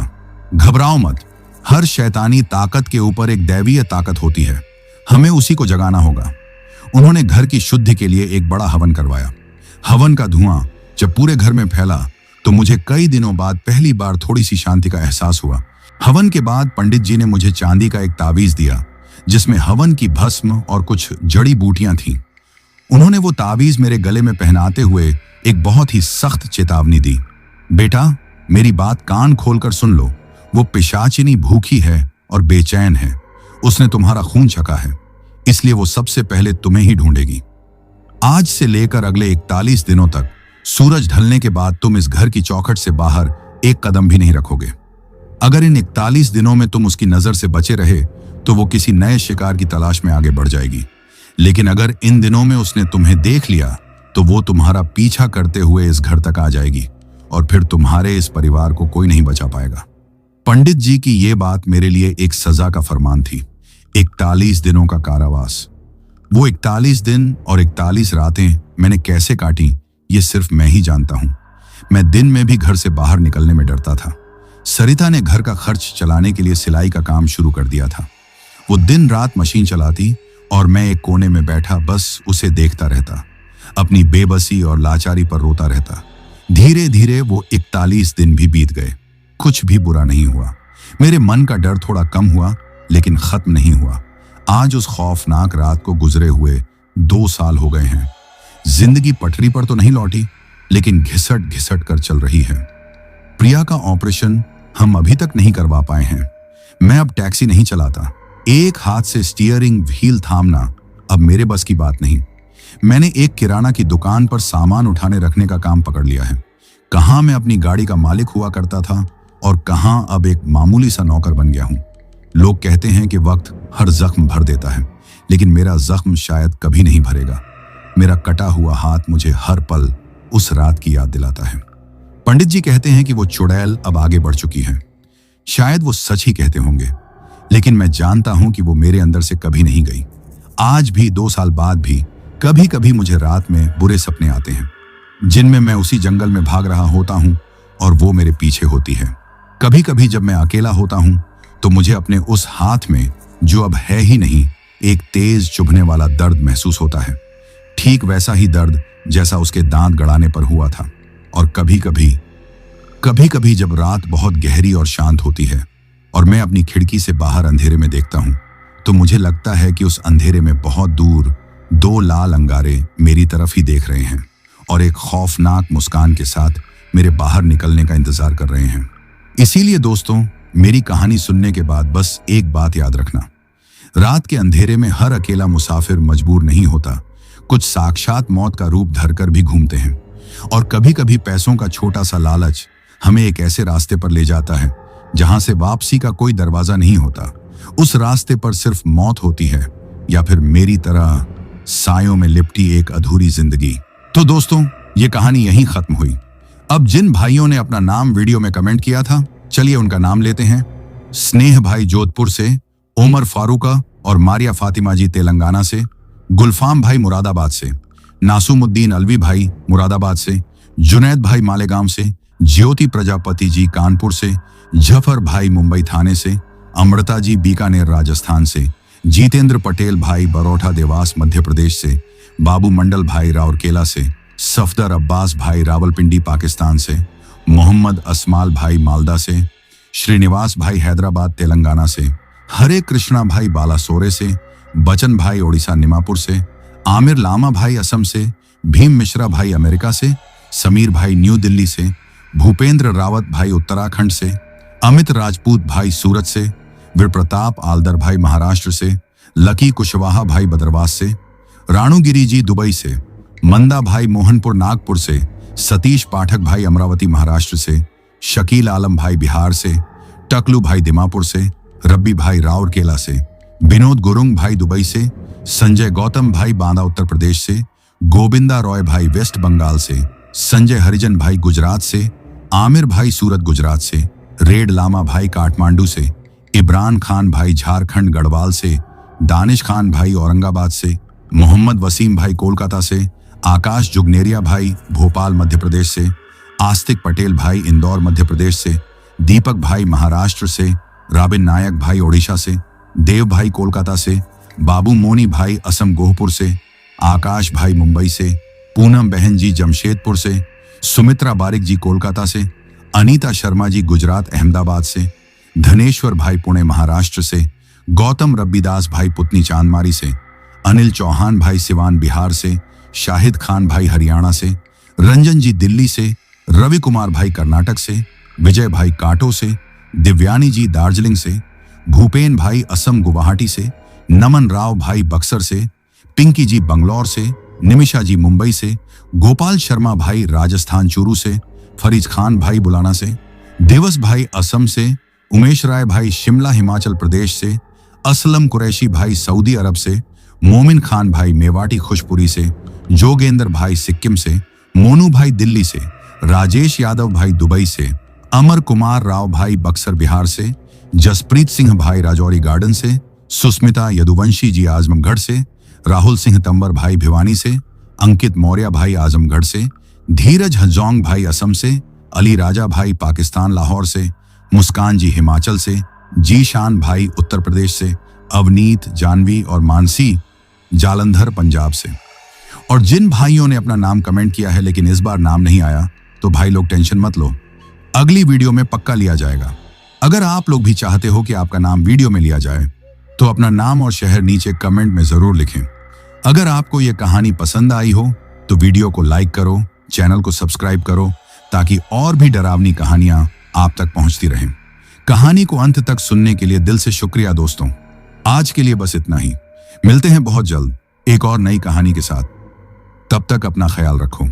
घबराओ मत, हर शैतानी ताकत के ऊपर एक दैवीय ताकत होती है, हमें उसी को जगाना होगा। उन्होंने घर की शुद्धि के लिए एक बड़ा हवन करवाया। हवन का धुआं जब पूरे घर में फैला तो मुझे कई दिनों बाद पहली बार थोड़ी सी शांति का एहसास हुआ। हवन के बाद पंडित जी ने मुझे चांदी का एक ताबीज दिया जिसमें हवन की भस्म और कुछ जड़ी बूटियां थीं। उन्होंने वो ताबीज मेरे गले में पहनाते हुए एक बहुत ही सख्त चेतावनी दी, बेटा, मेरी बात कान खोलकर सुन लो, वो पिशाचिनी भूखी है और बेचैन है। उसने तुम्हारा खून छका है, इसलिए वो सबसे पहले तुम्हें ही ढूंढेगी। आज से लेकर अगले 41 दिनों तक सूरज ढलने के बाद तुम इस घर की चौखट से बाहर एक कदम भी नहीं रखोगे। अगर इन 41 दिनों में तुम उसकी नजर से बचे रहे तो वो किसी नए शिकार की तलाश में आगे बढ़ जाएगी, लेकिन अगर इन दिनों में उसने तुम्हें देख लिया तो वो तुम्हारा पीछा करते हुए इस घर तक आ जाएगी और फिर तुम्हारे इस परिवार को कोई नहीं बचा पाएगा। पंडित जी की ये बात मेरे लिए एक सजा का फरमान थी, 41 दिनों का कारावास। वो 41 दिन और 41 रातें मैंने कैसे काटी ये सिर्फ मैं ही जानता हूं। मैं दिन में भी घर से बाहर निकलने में डरता था। सरिता ने घर का खर्च चलाने के लिए सिलाई का काम शुरू कर दिया था। वो दिन रात मशीन चलाती और मैं एक कोने में बैठा बस उसे देखता रहता, अपनी बेबसी और लाचारी पर रोता रहता। धीरे धीरे वो 41 दिन भी बीत गए, कुछ भी बुरा नहीं हुआ। मेरे मन का डर थोड़ा कम हुआ, लेकिन खत्म नहीं हुआ। आज उस खौफनाक रात को गुजरे हुए 2 साल हो गए हैं। जिंदगी पटरी पर तो नहीं लौटी, लेकिन घिसट घिसट कर चल रही है। प्रिया का ऑपरेशन हम अभी तक नहीं करवा पाए हैं। मैं अब टैक्सी नहीं चलाता। एक हाथ से स्टीयरिंग व्हील थामना अब मेरे बस की बात नहीं। मैंने एक किराना की दुकान पर सामान उठाने रखने का काम पकड़ लिया है। कहां मैं अपनी गाड़ी का मालिक हुआ करता था और कहां अब एक मामूली सा नौकर बन गया हूं। लोग कहते हैं कि वक्त हर जख्म भर देता है, लेकिन मेरा जख्म शायद कभी नहीं भरेगा। मेरा कटा हुआ हाथ मुझे हर पल उस रात की याद दिलाता है। पंडित जी कहते हैं कि वो चुड़ैल अब आगे बढ़ चुकी है। शायद वो सच ही कहते होंगे, लेकिन मैं जानता हूं कि वो मेरे अंदर से कभी नहीं गई। आज भी 2 साल बाद भी कभी कभी मुझे रात में बुरे सपने आते हैं, जिनमें मैं उसी जंगल में भाग रहा होता हूं और वो मेरे पीछे होती है। कभी कभी जब मैं अकेला होता हूं तो मुझे अपने उस हाथ में, जो अब है ही नहीं, एक तेज चुभने वाला दर्द महसूस होता है, ठीक वैसा ही दर्द जैसा उसके दांत गड़ाने पर हुआ था। और कभी कभी जब रात बहुत गहरी और शांत होती है और मैं अपनी खिड़की से बाहर अंधेरे में देखता हूं, तो मुझे लगता है कि उस अंधेरे में बहुत दूर 2 लाल अंगारे मेरी तरफ ही देख रहे हैं और एक खौफनाक मुस्कान के साथ मेरे बाहर निकलने का इंतजार कर रहे हैं। इसीलिए दोस्तों, मेरी कहानी सुनने के बाद बस एक बात याद रखना, रात के अंधेरे में हर अकेला मुसाफिर मजबूर नहीं होता। कुछ साक्षात मौत का रूप धरकर भी घूमते हैं, और कभी कभी पैसों का छोटा सा लालच हमें एक ऐसे रास्ते पर ले जाता है जहां से वापसी का कोई दरवाजा नहीं होता। उस रास्ते पर सिर्फ मौत होती है, या फिर मेरी तरह सायों में लिपटी एक अधूरी जिंदगी। तो दोस्तों, ये कहानी यहीं खत्म हुई। अब जिन भाइयों ने अपना नाम वीडियो में कमेंट किया था, चलिए उनका नाम लेते हैं। स्नेह भाई जोधपुर से, उमर फारूका और मारिया फातिमा जी तेलंगाना से, गुलफाम भाई मुरादाबाद से, नासुमुद्दीन अलवी भाई मुरादाबाद से, जुनैद भाई मालेगांव से, ज्योति प्रजापति जी कानपुर से, जफर भाई मुंबई थाने से, अमृता जी बीकानेर राजस्थान से, जितेंद्र पटेल भाई बरोठा देवास मध्य प्रदेश से, बाबू मंडल भाई राउरकेला से, सफदर अब्बास भाई रावलपिंडी पाकिस्तान से, मोहम्मद असमाल भाई मालदा से, श्रीनिवास भाई हैदराबाद तेलंगाना से, हरे कृष्णा भाई बालासोरे से, बचन भाई ओडिशा निमापुर से, आमिर लामा भाई असम से, भीम मिश्रा भाई अमेरिका से, समीर भाई न्यू दिल्ली से, भूपेंद्र रावत भाई उत्तराखंड से, अमित राजपूत भाई सूरत से, वीरप्रताप आलदर भाई महाराष्ट्र से, लकी कुशवाहा भाई बदरवास से, राणुगिरी जी दुबई से, मंदा भाई मोहनपुर नागपुर से, सतीश पाठक भाई अमरावती महाराष्ट्र से, शकील आलम भाई बिहार से, टकलू भाई दिमापुर से, रब्बी भाई राउरकेला से, विनोद गुरुंग भाई दुबई से, संजय गौतम भाई बांदा उत्तर प्रदेश से, गोविंदा रॉय भाई वेस्ट बंगाल से, संजय हरिजन भाई गुजरात से, आमिर भाई सूरत गुजरात से, रेड लामा भाई काठमांडू से, इमरान खान भाई झारखंड गढ़वाल से, दानिश खान भाई औरंगाबाद से, मोहम्मद वसीम भाई कोलकाता से, आकाश जुगनेरिया भाई भोपाल मध्य प्रदेश से, आस्तिक पटेल भाई इंदौर मध्य प्रदेश से, दीपक भाई महाराष्ट्र से, राबिन नायक भाई ओडिशा से, देव भाई कोलकाता से, बाबू मोनी भाई असम गोहपुर से, आकाश भाई मुंबई से, पूनम बहन जी जमशेदपुर से, सुमित्रा बारिक जी कोलकाता से, अनीता शर्मा जी गुजरात अहमदाबाद से, धनेश्वर भाई पुणे महाराष्ट्र से, गौतम रब्बीदास भाई पुतनी चांदमारी से, अनिल चौहान भाई सिवान बिहार से, शाहिद खान भाई हरियाणा से, रंजन जी दिल्ली से, रवि कुमार भाई कर्नाटक से, विजय भाई काटो से, दिव्यानी जी दार्जिलिंग से, भूपेन भाई असम गुवाहाटी से, नमन राव भाई बक्सर से, पिंकी जी बंगलौर से, निमिषा जी मुंबई से, गोपाल शर्मा भाई राजस्थान चूरू से, फरीज खान भाई बुलाना से, दिवस भाई असम से, उमेश राय भाई शिमला हिमाचल प्रदेश से, असलम कुरैशी भाई सऊदी अरब से, मोमिन खान भाई मेवाटी खुशपुरी से, जोगेंद्र भाई सिक्किम से, मोनू भाई दिल्ली से, राजेश यादव भाई दुबई से, अमर कुमार राव भाई बक्सर बिहार से, जसप्रीत सिंह भाई राजौरी गार्डन से, सुस्मिता यदुवंशी जी आजमगढ़ से, राहुल सिंह तंबर भाई भिवानी से, अंकित मौर्य भाई आजमगढ़ से, धीरज हजोंग भाई असम से, अली राजा भाई पाकिस्तान लाहौर से, मुस्कान जी हिमाचल से, जीशान भाई उत्तर प्रदेश से, अवनीत जानवी और मानसी जालंधर पंजाब से। और जिन भाइयों ने अपना नाम कमेंट किया है लेकिन इस बार नाम नहीं आया, तो भाई लोग टेंशन मत लो, अगली वीडियो में पक्का लिया जाएगा। अगर आप लोग भी चाहते हो कि आपका नाम वीडियो में लिया जाए, तो अपना नाम और शहर नीचे कमेंट में जरूर लिखें। अगर आपको यह कहानी पसंद आई हो तो वीडियो को लाइक करो, चैनल को सब्सक्राइब करो, ताकि और भी डरावनी कहानियां आप तक पहुंचती रहें। कहानी को अंत तक सुनने के लिए दिल से शुक्रिया दोस्तों। आज के लिए बस इतना ही, मिलते हैं बहुत जल्द एक और नई कहानी के साथ। तब तक अपना ख्याल रखो।